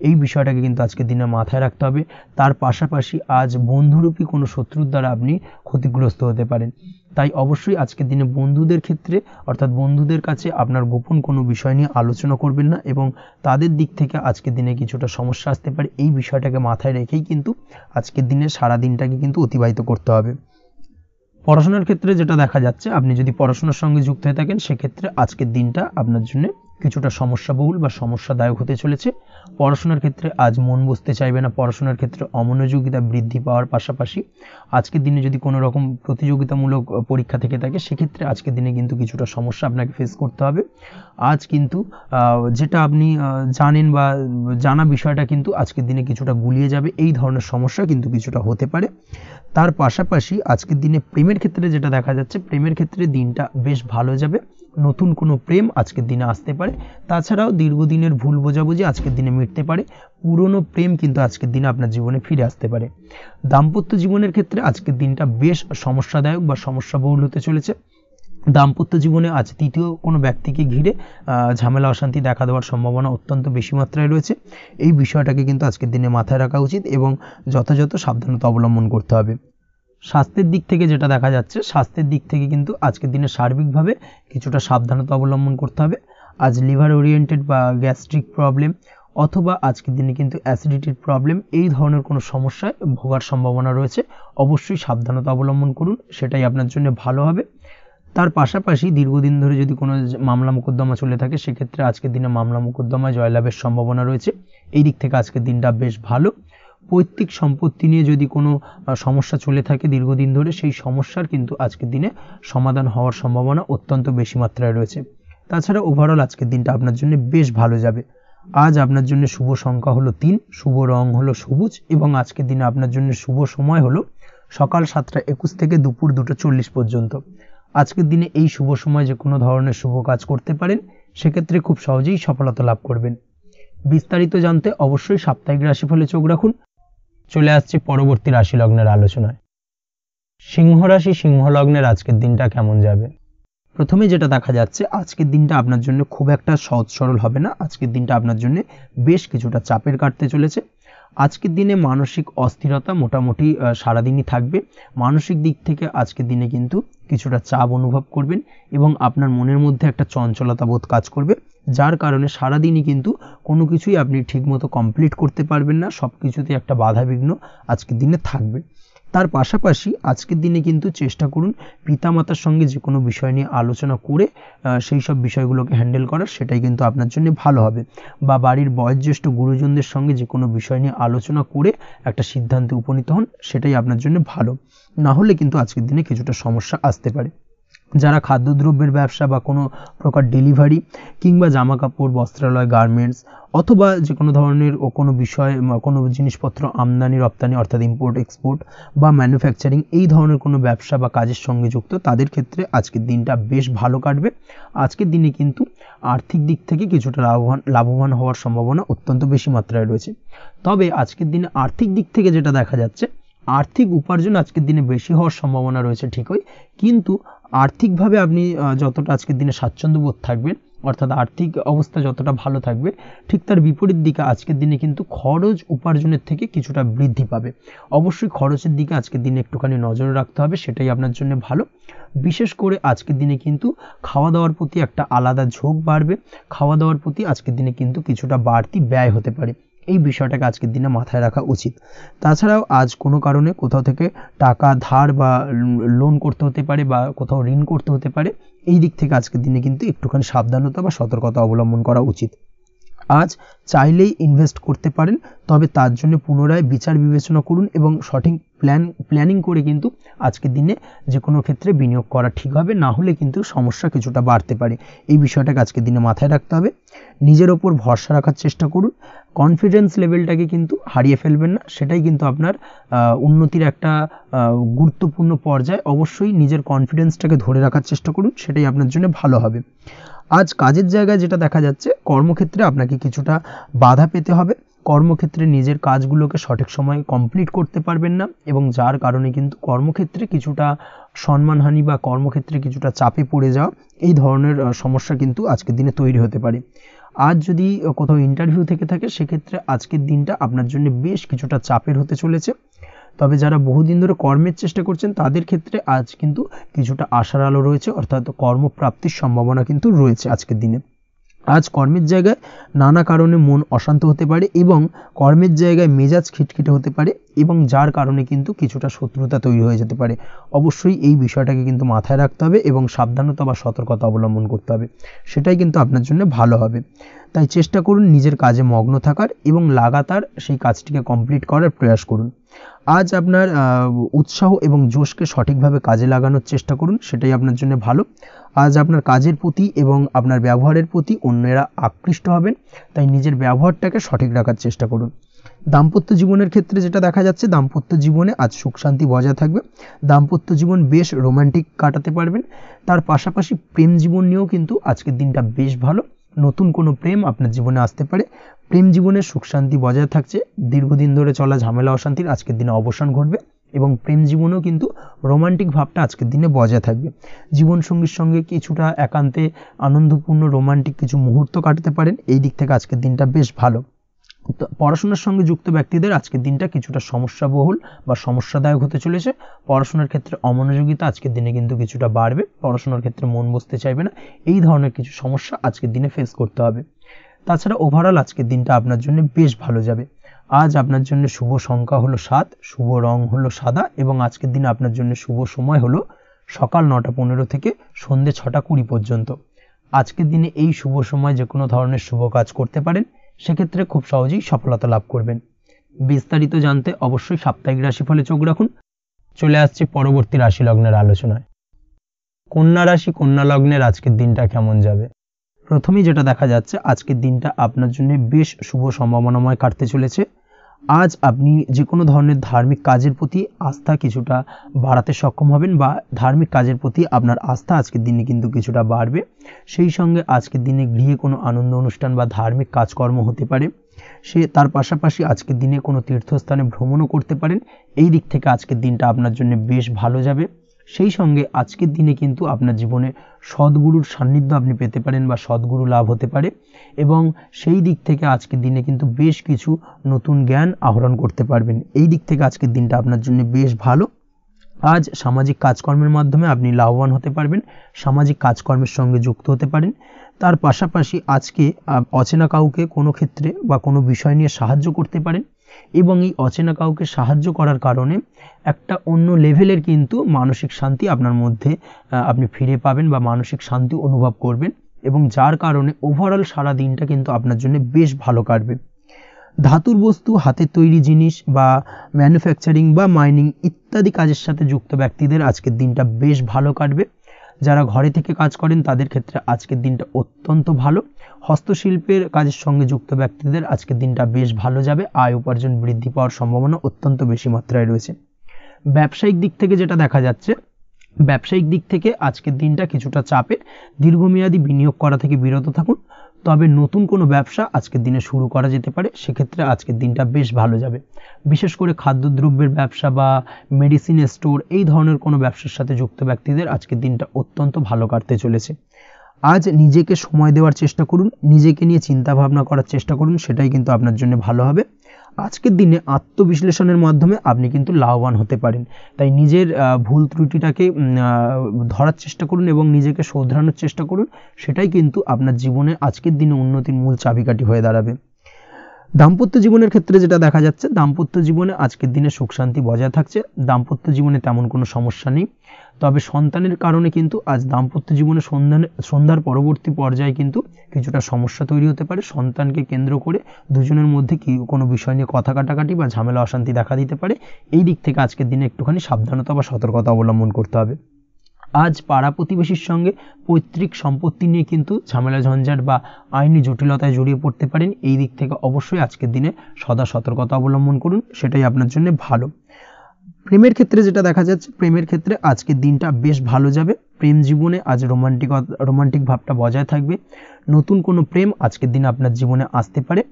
এই বিষয়টাকে কিন্তু আজকের দিনে মাথায় রাখতে হবে। তার পাশাপাশি আজ বন্ধুরূপী কোনো শত্রুর দ্বারা আপনি ক্ষতিগ্রস্ত হতে পারেন। তাই অবশ্যই আজকের দিনে বন্ধুদের ক্ষেত্রে অর্থাৎ বন্ধুদের কাছে আপনার গোপন কোনো বিষয় নিয়ে আলোচনা করবেন না এবং তাদের দিক থেকে আজকের দিনে কিছুটা সমস্যা আসতে পারে। এই বিষয়টাকে মাথায় রেখেই কিন্তু আজকের দিনে সারা দিনটাকে কিন্তু অতিবাহিত করতে হবে। পড়াশোনার ক্ষেত্রে যেটা দেখা যাচ্ছে, আপনি যদি পড়াশোনার সঙ্গে যুক্ত হয়ে থাকেন, সেক্ষেত্রে আজকের দিনটা আপনার জন্য কিছুটা সমস্যাবহুল বা সমস্যাদায়ক হতে চলেছে। পড়াশোনার ক্ষেত্রে আজ মন বসতে চাইবে না। পড়াশোনার ক্ষেত্রে অমনোযোগিতা বৃদ্ধি পাওয়ার পাশাপাশি আজকের দিনে যদি কোনো রকম প্রতিযোগিতামূলক পরীক্ষা থেকে থাকে, সেক্ষেত্রে আজকের দিনে কিন্তু কিছুটা সমস্যা আপনাকে ফেস করতে হবে। আজ কিন্তু যেটা আপনি জানেন বা জানা বিষয়টা কিন্তু আজকের দিনে কিছুটা গুলিয়ে যাবে। এই ধরনের সমস্যা কিন্তু কিছুটা হতে পারে। তার পাশাপাশি আজকের দিনে প্রেমের ক্ষেত্রে যেটা দেখা যাচ্ছে, প্রেমের ক্ষেত্রে দিনটা বেশ ভালো যাবে। নতুন কোনো প্রেম আজকের দিনে আসতে পারে। তাছাড়াও দীর্ঘদিনের ভুল বোঝাবুঝি আজকের দিনে মিটতে পারে। পুরনো প্রেম কিন্তু আজকের দিনে আপনার জীবনে ফিরে আসতে পারে। দাম্পত্য জীবনের ক্ষেত্রে আজকের দিনটা বেশ সমস্যাদায়ক বা সমস্যাবহুল হতে চলেছে। দাম্পত্য জীবনে আজ তৃতীয় কোনো ব্যক্তিকে ঘিরে ঝামেলা অশান্তি দেখা দেওয়ার সম্ভাবনা অত্যন্ত বেশি মাত্রায় রয়েছে। এই বিষয়টাকে কিন্তু আজকের দিনে মাথায় রাখা উচিত এবং যথাযথ সাবধানতা অবলম্বন করতে হবে। স্বাস্থ্যের দিক থেকে যেটা দেখা যাচ্ছে, স্বাস্থ্যের দিক থেকে কিন্তু আজকের দিনে সার্বিকভাবে কিছুটা সাবধানতা অবলম্বন করতে হবে। আজ লিভার ওরিয়েন্টেড বা গ্যাস্ট্রিক প্রবলেম অথবা আজকের দিনে কিন্তু অ্যাসিডিটির প্রবলেম, এই ধরনের কোনো সমস্যায় ভোগার সম্ভাবনা রয়েছে। অবশ্যই সাবধানতা অবলম্বন করুন, সেটাই আপনার জন্য ভালো হবে। তার পাশাপাশি দীর্ঘদিন ধরে যদি কোনো মামলা মোকদ্দমা চলে থাকে, সেক্ষেত্রে আজকের দিনে মামলা মোকদ্দমায় জয়লাভের সম্ভাবনা রয়েছে। এই দিক থেকে আজকের দিনটা বেশ ভালো। পৈতৃক সম্পত্তি নিয়ে যদি কোনো সমস্যা চলে থাকে দীর্ঘদিন ধরে, সেই সমস্যার কিন্তু আজকের দিনে সমাধান হওয়ার সম্ভাবনা অত্যন্ত বেশি মাত্রায় রয়েছে। তাছাড়া ওভারঅল আজকের দিনটা আপনার জন্য বেশ ভালো যাবে। আজ আপনার জন্য শুভ সংখ্যা হলো 3, শুভ রং হলো সবুজ এবং আজকের দিনে আপনার জন্য শুভ সময় হলো সকাল 7:21 থেকে দুপুর 2:40 পর্যন্ত। আজকের দিনে এই শুভ সময় যে কোনো ধরনের শুভ কাজ করতে পারেন, সেক্ষেত্রে খুব সহজেই সফলতা লাভ করবেন। বিস্তারিত জানতে অবশ্যই সাপ্তাহিক রাশিফলে চোখ রাখুন। চলে আসছে পরবর্তী রাশি লগ্নের আলোচনায়। সিংহ রাশি, সিংহ লগ্নের আজকের দিনটা কেমন যাবে? প্রথমে যেটা দেখা যাচ্ছে আজকের দিনটা আপনার জন্য খুব একটা সহজ সরল হবে না। আজকের দিনটা আপনার জন্য বেশ কিছুটা চাপের কাটতে চলেছে। আজকের দিনে মানসিক অস্থিরতা মোটামুটি সারাদিনই থাকবে। মানসিক দিক থেকে আজকের দিনে কিন্তু কিছুটা চাপ অনুভব করবেন এবং আপনার মনের মধ্যে একটা চঞ্চলতা বোধ কাজ করবে, যার কারণে সারাদিনই কিন্তু কোনো কিছুই আপনি ঠিকমতো কমপ্লিট করতে পারবেন না। সব কিছুতে একটা বাধাবিঘ্ন আজকের দিনে থাকবে। তার পাশাপাশি আজকের দিনে কিন্তু চেষ্টা করুন পিতামাতার সঙ্গে যে কোনো বিষয় নিয়ে আলোচনা করে সেই সব বিষয়গুলোকে হ্যান্ডেল করার, সেটাই কিন্তু আপনার জন্য ভালো হবে। বা বাড়ির বয়োজ্যেষ্ঠ গুরুজনদের সঙ্গে যে কোনো বিষয় নিয়ে আলোচনা করে একটা সিদ্ধান্তে উপনীত হন, সেটাই আপনার জন্য ভালো। না হলে কিন্তু আজকের দিনে কিছুটা সমস্যা আসতে পারে। যারা খাদ্যদ্রব্যের ব্যবসা বা কোনো প্রকার ডেলিভারি কিংবা জামা কাপড়, বস্ত্রালয়, গার্মেন্টস অথবা যে কোনো ধরনের কোনো বিষয় কোনো জিনিসপত্র আমদানি রপ্তানি অর্থাৎ ইম্পোর্ট এক্সপোর্ট বা ম্যানুফ্যাকচারিং এই ধরনের কোনো ব্যবসা বা কাজের সঙ্গে যুক্ত, তাদের ক্ষেত্রে আজকের দিনটা বেশ ভালো কাটবে। আজকের দিনে কিন্তু আর্থিক দিক থেকে কিছুটা লাভবান হওয়ার সম্ভাবনা অত্যন্ত বেশি মাত্রায় রয়েছে। তবে আজকের দিনে আর্থিক দিক থেকে যেটা দেখা যাচ্ছে, আর্থিক উপার্জন আজকের দিনে বেশি হওয়ার সম্ভাবনা রয়েছে ঠিকই, কিন্তু আর্থিকভাবে আপনি যতটা আজকের দিনে স্বাচ্ছন্দ্য বোধ থাকবেন, অর্থাৎ আর্থিক অবস্থা যতটা ভালো থাকবে, ঠিক তার বিপরীত দিকে আজকের দিনে কিন্তু খরচ উপার্জনের থেকে কিছুটা বৃদ্ধি পাবে। অবশ্যই খরচের দিকে আজকের দিনে একটুখানি নজর রাখতে হবে, সেটাই আপনার জন্য ভালো। বিশেষ করে আজকের দিনে কিন্তু খাওয়া দাওয়ার প্রতি একটা আলাদা ঝোঁক বাড়বে। খাওয়া দাওয়ার প্রতি আজকের দিনে কিন্তু কিছুটা বাড়তি ব্যয় হতে পারে, এই বিষয়টাকে আজকের দিনে মাথায় রাখা উচিত। তাছাড়াও আজ কোনো কারণে কোথাও থেকে টাকা ধার বা লোন করতে হতে পারে বা কোথাও ঋণ করতে হতে পারে, এই দিক থেকে আজকের দিনে কিন্তু একটুখানি সাবধানতা বা সতর্কতা অবলম্বন করা উচিত। আজ চাইলেই ইনভেস্ট করতে পারেন, তবে তার জন্য পুনরায় বিচার বিবেচনা করুন এবং সঠিক প্ল্যানিং করে কিন্তু আজকের দিনে যে কোনো ক্ষেত্রে বিনিয়োগ করা ঠিক হবে, না হলে কিন্তু সমস্যা কিছুটা বাড়তে পারে। এই বিষয়টাকে আজকের দিনে মাথায় রাখতে হবে। নিজের ওপর ভরসা রাখার চেষ্টা করুন, কনফিডেন্স লেভেলটাকে কিন্তু হারিয়ে ফেলবেন না, সেটাই কিন্তু আপনার উন্নতির একটা গুরুত্বপূর্ণ পর্যায়। অবশ্যই নিজের কনফিডেন্সটাকে ধরে রাখার চেষ্টা করুন, সেটাই আপনার জন্য ভালো হবে। আজ কাজের জায়গায় যেটা দেখা যাচ্ছে, কর্মক্ষেত্রে আপনাকে কিছুটা বাধা পেতে হবে। কর্মক্ষেত্রে নিজের কাজগুলোকে সঠিক সময়ে কমপ্লিট করতে পারবেন না এবং যার কারণে কিন্তু কর্মক্ষেত্রে কিছুটা সম্মানহানি বা কর্মক্ষেত্রে কিছুটা চাপে পড়ে যাওয়া, এই ধরনের সমস্যা কিন্তু আজকের দিনে তৈরি হতে পারে। আজ যদি কোথাও ইন্টারভিউ থেকে থাকে, সেক্ষেত্রে আজকের দিনটা আপনার জন্য বেশ কিছুটা চাপের হতে চলেছে। তবে যারা বহুদিন ধরে কর্মের চেষ্টা করছেন, তাদের ক্ষেত্রে আজ কিন্তু কিছুটা আশার আলো রয়েছে, অর্থাৎ কর্মপ্রাপ্তির সম্ভাবনা কিন্তু রয়েছে আজকের দিনে। আজ কর্মের জায়গায় নানা কারণে মন অশান্ত হতে পারে এবং কর্মের জায়গায় মেজাজ খিটখিটে হতে পারে এবং যার কারণে কিন্তু কিছুটা শত্রুতা তৈরি হয়ে যেতে পারে। অবশ্যই এই বিষয়টাকে কিন্তু মাথায় রাখতে হবে এবং সাবধানতা বা সতর্কতা অবলম্বন করতে হবে, সেটাই কিন্তু আপনার জন্য ভালো হবে। তাই চেষ্টা করুন নিজের কাজে মগ্ন থাকার এবং লাগাতার সেই কাজটিকে কমপ্লিট করার প্রয়াস করুন। আজ আপনার উৎসাহ এবং জোশকে সঠিকভাবে কাজে লাগানোর চেষ্টা করুন, সেটাই আপনার জন্য ভালো। আজ আপনার কাজের প্রতি এবং আপনার ব্যবহারের প্রতি অন্যেরা আকৃষ্ট হবেন, তাই নিজের ব্যবহারটাকে সঠিক রাখার চেষ্টা করুন। দাম্পত্য জীবনের ক্ষেত্রে যেটা দেখা যাচ্ছে, দাম্পত্য জীবনে আজ সুখ শান্তি বজায় থাকবে। দাম্পত্য জীবন বেশ রোমান্টিক কাটাতে পারবেন। তার পাশাপাশি প্রেম জীবন নিয়েও কিন্তু আজকের দিনটা বেশ ভালো। নতুন কোনো প্রেম আপনার জীবনে আসতে পারে। প্রেম জীবনে সুখ শান্তি বজায় থাকছে। দীর্ঘদিন ধরে চলা ঝামেলা অশান্তির আজকের দিনে অবসান ঘটবে এবং প্রেম জীবনেও কিন্তু রোমান্টিক ভাবটা আজকের দিনে বজায় থাকবে। জীবনসঙ্গীর সঙ্গে কিছুটা একান্তে আনন্দপূর্ণ রোমান্টিক কিছু মুহূর্ত কাটাতে পারেন, এই দিক থেকে আজকের দিনটা বেশ ভালো। পড়াশোনার সঙ্গে যুক্ত ব্যক্তিদের আজকের দিনটা কিছুটা সমস্যাবহুল বা সমস্যাদায়ক হতে চলেছে। পড়াশোনার ক্ষেত্রে অমনোযোগিতা আজকের দিনে কিন্তু কিছুটা বাড়বে, পড়াশোনার ক্ষেত্রে মন বসতে চাইবে না, এই ধরনের কিছু সমস্যা আজকের দিনে ফেস করতে হবে। তাছাড়া ওভারঅল আজকের দিনটা আপনার জন্য বেশ ভালো যাবে। আজ আপনার জন্য শুভ সংখ্যা হলো 7, শুভ রং হলো সাদা এবং আজকের দিনে আপনার জন্য শুভ সময় হলো সকাল 9:15 থেকে সন্ধ্যে 6:20 পর্যন্ত। আজকের দিনে এই শুভ সময় যে কোনো ধরনের শুভ কাজ করতে পারেন, সেক্ষেত্রে খুব সহজেই সফলতা লাভ করবেন। বিস্তারিত জানতে অবশ্যই সাপ্তাহিক রাশিফলে চোখ রাখুন। চলে আসছি পরবর্তী রাশি লগ্নের আলোচনায়। কন্যা রাশি, কন্যা লগ্নের আজকের দিনটা কেমন যাবে? প্রথমেই যেটা দেখা যাচ্ছে, আজকের দিনটা আপনার জন্য বেশ শুভ সম্ভাবনাময় কাটতে চলেছে। আজ আপনি যে কোনো ধরনের ধার্মিক কাজের প্রতি আস্থা কিছুটা বাড়াতে সক্ষম হবেন বা ধার্মিক কাজের প্রতি আপনার আস্থা আজকের দিনে কিন্তু কিছুটা বাড়বে। সেই সঙ্গে আজকের দিনে গৃহে কোনো আনন্দ অনুষ্ঠান বা ধার্মিক কাজকর্ম হতে পারে। তার পাশাপাশি আজকের দিনে কোনো তীর্থস্থানে ভ্রমণও করতে পারেন। এই দিক থেকে আজকের দিনটা আপনার জন্য বেশ ভালো যাবে। সেই সঙ্গে আজকের দিনে কিন্তু আপনার জীবনে সদ্গুরুর সান্নিধ্য আপনি পেতে পারেন বা সদ্গুরু লাভ হতে পারে, এবং সেই দিক থেকে আজকের দিনে কিন্তু বেশ কিছু নতুন জ্ঞান আহরণ করতে পারবেন। এই দিক থেকে আজকের দিনটা আপনার জন্য বেশ ভালো। আজ সামাজিক কাজকর্মের মাধ্যমে আপনি লাভবান হতে পারবেন, সামাজিক কাজকর্মের সঙ্গে যুক্ত হতে পারেন। তার পাশাপাশি আজকে অচেনা কাউকে কোনো ক্ষেত্রে বা কোনো বিষয় নিয়ে সাহায্য করতে পারেন, এবং এই অচেনা কাউকে সাহায্য করার কারণে একটা অন্য লেভেলের কিন্তু মানসিক শান্তি আপনার মধ্যে আপনি ফিরে পাবেন বা মানসিক শান্তি অনুভব করবেন, এবং যার কারণে ওভারঅল সারা দিনটা কিন্তু আপনার জন্য বেশ ভালো কাটবে। ধাতুর বস্তু, হাতের তৈরি জিনিস বা ম্যানুফ্যাকচারিং বা মাইনিং ইত্যাদি কাজের সাথে যুক্ত ব্যক্তিদের আজকের দিনটা বেশ ভালো কাটবে। যারা ঘরে থেকে কাজ করেন তাদের ক্ষেত্রে আজকের দিনটা অত্যন্ত ভালো। হস্তশিল্পের কাজের সঙ্গে যুক্ত ব্যক্তিদের আজকের দিনটা বেশ ভালো যাবে, আয় উপার্জন বৃদ্ধি পাওয়ার সম্ভাবনা অত্যন্ত বেশি মাত্রায় রয়েছে। ব্যবসায়িক দিক থেকে যেটা দেখা যাচ্ছে, ব্যবসায়িক দিক থেকে আজকের দিনটা কিছুটা চাপের, দীর্ঘমেয়াদী বিনিয়োগ করা থেকে বিরত থাকুন। তবে নতুন কোনো ব্যবসা আজকের দিনে শুরু করা যেতে পারে, সেক্ষেত্রে আজকের দিনটা বেশ ভালো যাবে। বিশেষ করে খাদ্যদ্রব্যের ব্যবসা বা মেডিসিন স্টোর এই ধরনের কোনো ব্যবসার সাথে যুক্ত ব্যক্তিদের আজকের দিনটা অত্যন্ত ভালো কাটতে চলেছে। আজ নিজেকে সময় দেওয়ার চেষ্টা করুন, নিজেকে নিয়ে চিন্তা ভাবনা করার চেষ্টা করুন, সেটাই কিন্তু আপনার জন্য ভালো হবে। আজকের দিনে আত্মবিশ্লেষণের মাধ্যমে আপনি কিন্তু লাভবান হতে পারেন, তাই নিজের ভুল ত্রুটিটাকে ধরার চেষ্টা করুন এবং নিজেকে শোধরানোর চেষ্টা করুন, সেটাই কিন্তু আপনার জীবনে আজকের দিনে উন্নতির মূল চাবিকাঠি হয়ে দাঁড়াবে। দাম্পত্য জীবনের ক্ষেত্রে যেটা দেখা যাচ্ছে, দাম্পত্য জীবনে আজকের দিনে সুখ শান্তি বজায় থাকছে, দাম্পত্য জীবনে তেমন কোনো সমস্যা নেই। তবে সন্তানের কারণে কিন্তু আজ দাম্পত্য জীবনে সন্ধ্যার পরবর্তী পর্যায়ে কিন্তু কিছুটা সমস্যা তৈরি হতে পারে। সন্তানকে কেন্দ্র করে দুজনের মধ্যে কি কোনো বিষয় নিয়ে কথা কাটাকাটি বা ঝামেলা অশান্তি দেখা দিতে পারে। এই দিক থেকে আজকের দিনে একটুখানি সাবধানতা বা সতর্কতা অবলম্বন করতে হবে। আজ পাড়া প্রতিবেশীর সঙ্গে পৈতৃক সম্পত্তি নিয়ে কিন্তু ঝামেলা ঝঞ্ঝাট বা আইনি জটিলতায় জড়িয়ে পড়তে পারেন। এই দিক থেকে অবশ্যই আজকের দিনে সদা সতর্কতা অবলম্বন করুন, সেটাই আপনার জন্য ভালো। প্রেমের ক্ষেত্রে যেটা দেখা যাচ্ছে, প্রেমের ক্ষেত্রে আজকের দিনটা বেশ ভালো যাবে। প্রেম জীবনে আজ রোমান্টিক ভাবটা বজায় থাকবে। নতুন কোনো প্রেম আজকের দিনে আপনার জীবনে আসতে পারে।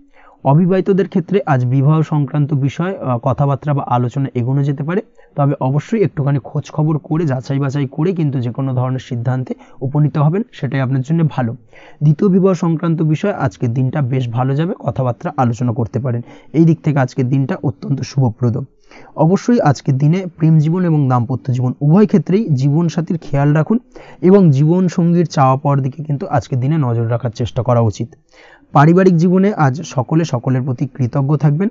অবিবাহিতদের ক্ষেত্রে আজ বিবাহ সংক্রান্ত বিষয় কথাবার্তা বা আলোচনা এগোনো যেতে পারে, তবে অবশ্যই একটুখানি খোঁজ খবর করে যাচাই বাছাই করে কিন্তু যে কোনো ধরনের সিদ্ধান্তে উপনীত হবেন, সেটাই আপনার জন্য ভালো। দ্বিতীয় বিবাহ সংক্রান্ত বিষয় আজকের দিনটা বেশ ভালো যাবে, কথাবার্তা আলোচনা করতে পারেন। এই দিক থেকে আজকের দিনটা অত্যন্ত শুভপ্রদ। অবশ্যই আজকের দিনে প্রেম জীবন এবং দাম্পত্য জীবন উভয় ক্ষেত্রেই জীবনসাথীর খেয়াল রাখুন, এবং জীবন সঙ্গীর চাওয়া পাওয়ার দিকে কিন্তু আজকের দিনে নজর রাখার চেষ্টা করা উচিত। পারিবারিক জীবনে আজ সকলের প্রতি কৃতজ্ঞ থাকবেন।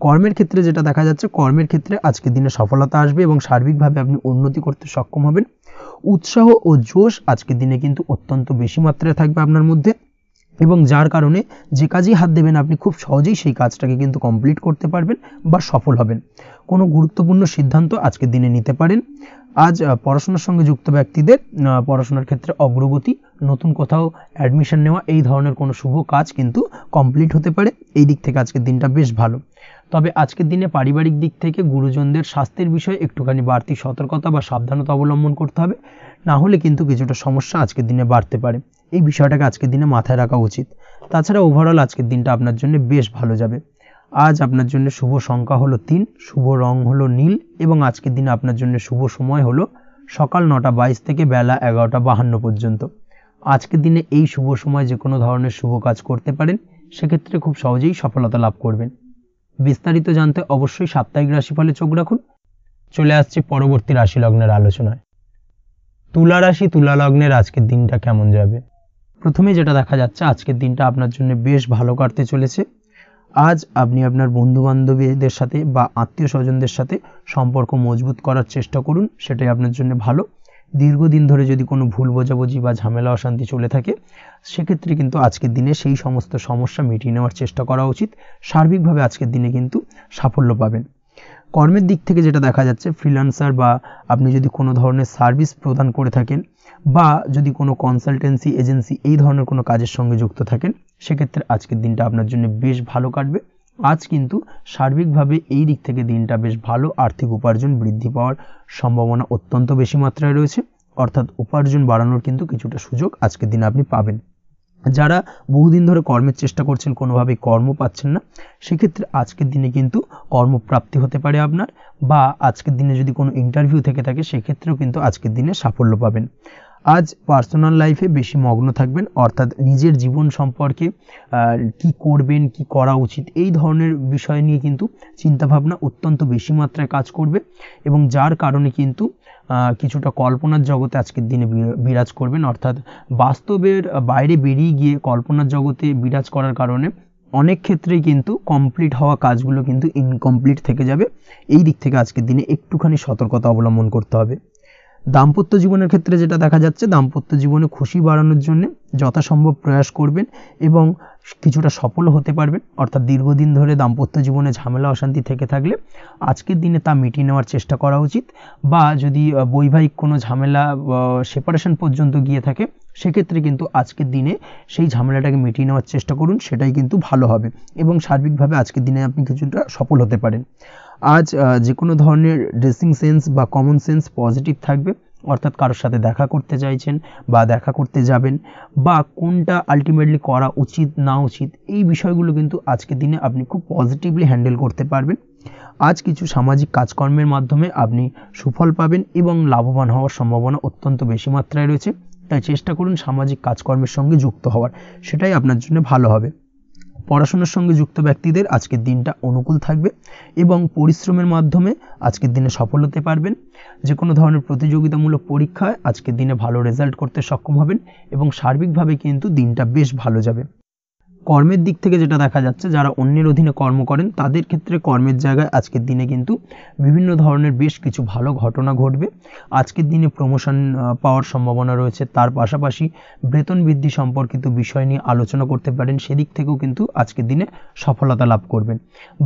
কর্মের ক্ষেত্রে যেটা দেখা যাচ্ছে, কর্মের ক্ষেত্রে আজকের দিনে সফলতা আসবে এবং সার্বিকভাবে আপনি উন্নতি করতে সক্ষম হবেন। উৎসাহ ও জোশ আজকের দিনে কিন্তু অত্যন্ত বেশি মাত্রায় থাকবে আপনার মধ্যে, এবং যার কারণে যে কাজেই হাত দেবেন আপনি খুব সহজেই সেই কাজটাকে কিন্তু কমপ্লিট করতে পারবেন বা সফল হবেন। কোনো গুরুত্বপূর্ণ সিদ্ধান্ত আজকের দিনে নিতে পারেন। আজ পড়াশোনার সঙ্গে যুক্ত ব্যক্তিদের পড়াশোনার ক্ষেত্রে অগ্রগতি, নতুন কোথাও অ্যাডমিশন নেওয়া, এই ধরনের কোনো শুভ কাজ কিন্তু কমপ্লিট হতে পারে। এই দিক থেকে আজকের দিনটা বেশ ভালো। তবে আজকের দিনে পারিবারিক দিক থেকে গুরুজনদের স্বাস্থ্যের বিষয়ে একটুখানি বাড়তি সতর্কতা বা সাবধানতা অবলম্বন করতে হবে, না হলে কিন্তু কিছুটা সমস্যা আজকের দিনে বাড়তে পারে। এই বিষয়টাকে আজকের দিনে মাথায় রাখা উচিত। তাছাড়া ওভারঅল আজকের দিনটা আপনার জন্য বেশ ভালো যাবে। আজ আপনার জন্য শুভ সংখ্যা হলো 3, শুভ রং হলো নীল, এবং আজকের দিনে আপনার জন্য শুভ সময় হলো সকাল 9:22 থেকে বেলা 11:52 পর্যন্ত। আজকের দিনে এই শুভ সময় যে কোনো ধরনের শুভ কাজ করতে পারেন, সেক্ষেত্রে খুব সহজেই সফলতা লাভ করবেন। বিস্তারিত জানতে অবশ্যই সাপ্তাহিক রাশিফলে চোখ রাখুন। চলে আসছে পরবর্তী রাশি লগ্নের আলোচনায়। তুলা রাশি, তুলা লগ্নের আজকের দিনটা কেমন যাবে? প্রথমে যেটা দেখা যাচ্ছে, আজকের দিনটা আপনার জন্য বেশ ভালো কাটতে চলেছে। আজ আপনি আপনার বন্ধু বান্ধবীদের সাথে বা আত্মীয় স্বজনদের সাথে সম্পর্ক মজবুত করার চেষ্টা করুন, সেটাই আপনার জন্য ভালো। দীর্ঘদিন ধরে যদি কোনো ভুল বোঝাবুঝি বা ঝামেলা অশান্তি চলে থাকে, সেক্ষেত্রে কিন্তু আজকের দিনে সেই সমস্ত সমস্যা মিটিয়ে নেওয়ার চেষ্টা করা উচিত। সার্বিকভাবে আজকের দিনে কিন্তু সাফল্য পাবেন। কর্মের দিক থেকে যেটা দেখা যাচ্ছে, ফ্রিল্যান্সার বা আপনি যদি কোনো ধরনের সার্ভিস প্রদান করে থাকেন বা যদি কোনো কনসালটেন্সি এজেন্সি এই ধরনের কোনো কাজের সঙ্গে যুক্ত থাকেন, সেক্ষেত্রে আজকের দিনটা আপনার জন্য বেশ ভালো কাটবে। আজ কিন্তু সার্বিকভাবে এই দিক থেকে দিনটা বেশ ভালো। আর্থিক উপার্জন বৃদ্ধি পাওয়ার সম্ভাবনা অত্যন্ত বেশি মাত্রায় রয়েছে, অর্থাৎ উপার্জন বাড়ানোর কিন্তু কিছুটা সুযোগ আজকের দিনে আপনি পাবেন। যারা বহুদিন ধরে কর্মের চেষ্টা করছেন, কোনোভাবেই কর্ম পাচ্ছেন না, সেক্ষেত্রে আজকের দিনে কিন্তু কর্মপ্রাপ্তি হতে পারে আপনার, বা আজকের দিনে যদি কোনো ইন্টারভিউ থেকে থাকে সেক্ষেত্রেও কিন্তু আজকের দিনে সাফল্য পাবেন। আজ পার্সোনাল লাইফে বেশি মগ্ন থাকবেন, অর্থাৎ নিজের জীবন সম্পর্কে কি করবেন, কি করা উচিত, এই ধরনের বিষয় নিয়ে কিন্তু চিন্তাভাবনা অত্যন্ত বেশি মাত্রায় কাজ করবে, এবং যার কারণে কিন্তু কিছুটা কল্পনার জগতে আজকের দিনে বিরাজ করবেন, অর্থাৎ বাস্তবের বাইরে বেরিয়ে গিয়ে কল্পনার জগতে বিরাজ করার কারণে অনেক ক্ষেত্রেই কিন্তু কমপ্লিট হওয়া কাজগুলো কিন্তু ইনকমপ্লিট থেকে যাবে। এই দিক থেকে আজকের দিনে একটুখানি সতর্কতা অবলম্বন করতে হবে। দাম্পত্য জীবনের ক্ষেত্রে যেটা দেখা যাচ্ছে, দাম্পত্য জীবনে খুশি বাড়ানোর জন্য যথাসম্ভব প্রয়াস করবেন এবং কিছুটা সফল হতে পারবেন, অর্থাৎ দীর্ঘদিন ধরে দাম্পত্য জীবনে ঝামেলা অশান্তি থেকে থাকলে আজকের দিনে তা মিটিয়ে নেওয়ার চেষ্টা করা উচিত, বা যদি বৈবাহিক কোনো ঝামেলা সেপারেশন পর্যন্ত গিয়ে থাকে সেক্ষেত্রে কিন্তু আজকের দিনে সেই ঝামেলাটাকে মিটিয়ে নেওয়ার চেষ্টা করুন, সেটাই কিন্তু ভালো হবে এবং সার্বিকভাবে আজকের দিনে আপনি কিছুটা সফল হতে পারেন। আজ যে কোনো ধরনের ড্রেসিং সেন্স বা কমন সেন্স পজিটিভ থাকবে, অর্থাৎ কারোর সাথে দেখা করতে চাইছেন বা দেখা করতে যাবেন, বা কোনটা আলটিমেটলি করা উচিত না উচিত, এই বিষয়গুলো কিন্তু আজকের দিনে আপনি খুব পজিটিভলি হ্যান্ডেল করতে পারবেন। আজ কিছু সামাজিক কাজকর্মের মাধ্যমে আপনি সুফল পাবেন এবং লাভবান হওয়ার সম্ভাবনা অত্যন্ত বেশি মাত্রায় রয়েছে, তাই চেষ্টা করুন সামাজিক কাজকর্মের সঙ্গে যুক্ত হওয়ার, সেটাই আপনার জন্য ভালো হবে। পড়াশোনার সঙ্গে যুক্ত ব্যক্তিদের আজকের দিনটা অনুকূল থাকবে এবং পরিশ্রমের মাধ্যমে আজকের দিনে সফল হতে পারবেন। যে কোনো ধরনের প্রতিযোগিতামূলক পরীক্ষায় আজকের দিনে ভালো রেজাল্ট করতে সক্ষম হবেন এবং সার্বিকভাবে কিন্তু দিনটা বেশ ভালো যাবে। কর্মের দিক থেকে যেটা দেখা যাচ্ছে, যারা অন্যের অধীনে কর্ম করেন তাদের ক্ষেত্রে কর্মের জায়গায় আজকের দিনে কিন্তু বিভিন্ন ধরনের বেশ কিছু ভালো ঘটনা ঘটবে। আজকের দিনে প্রমোশন পাওয়ার সম্ভাবনা রয়েছে, তার পাশাপাশি বেতন বৃদ্ধি সম্পর্কিত বিষয় নিয়ে আলোচনা করতে পারেন, সেদিক থেকেও কিন্তু আজকের দিনে সফলতা লাভ করবেন।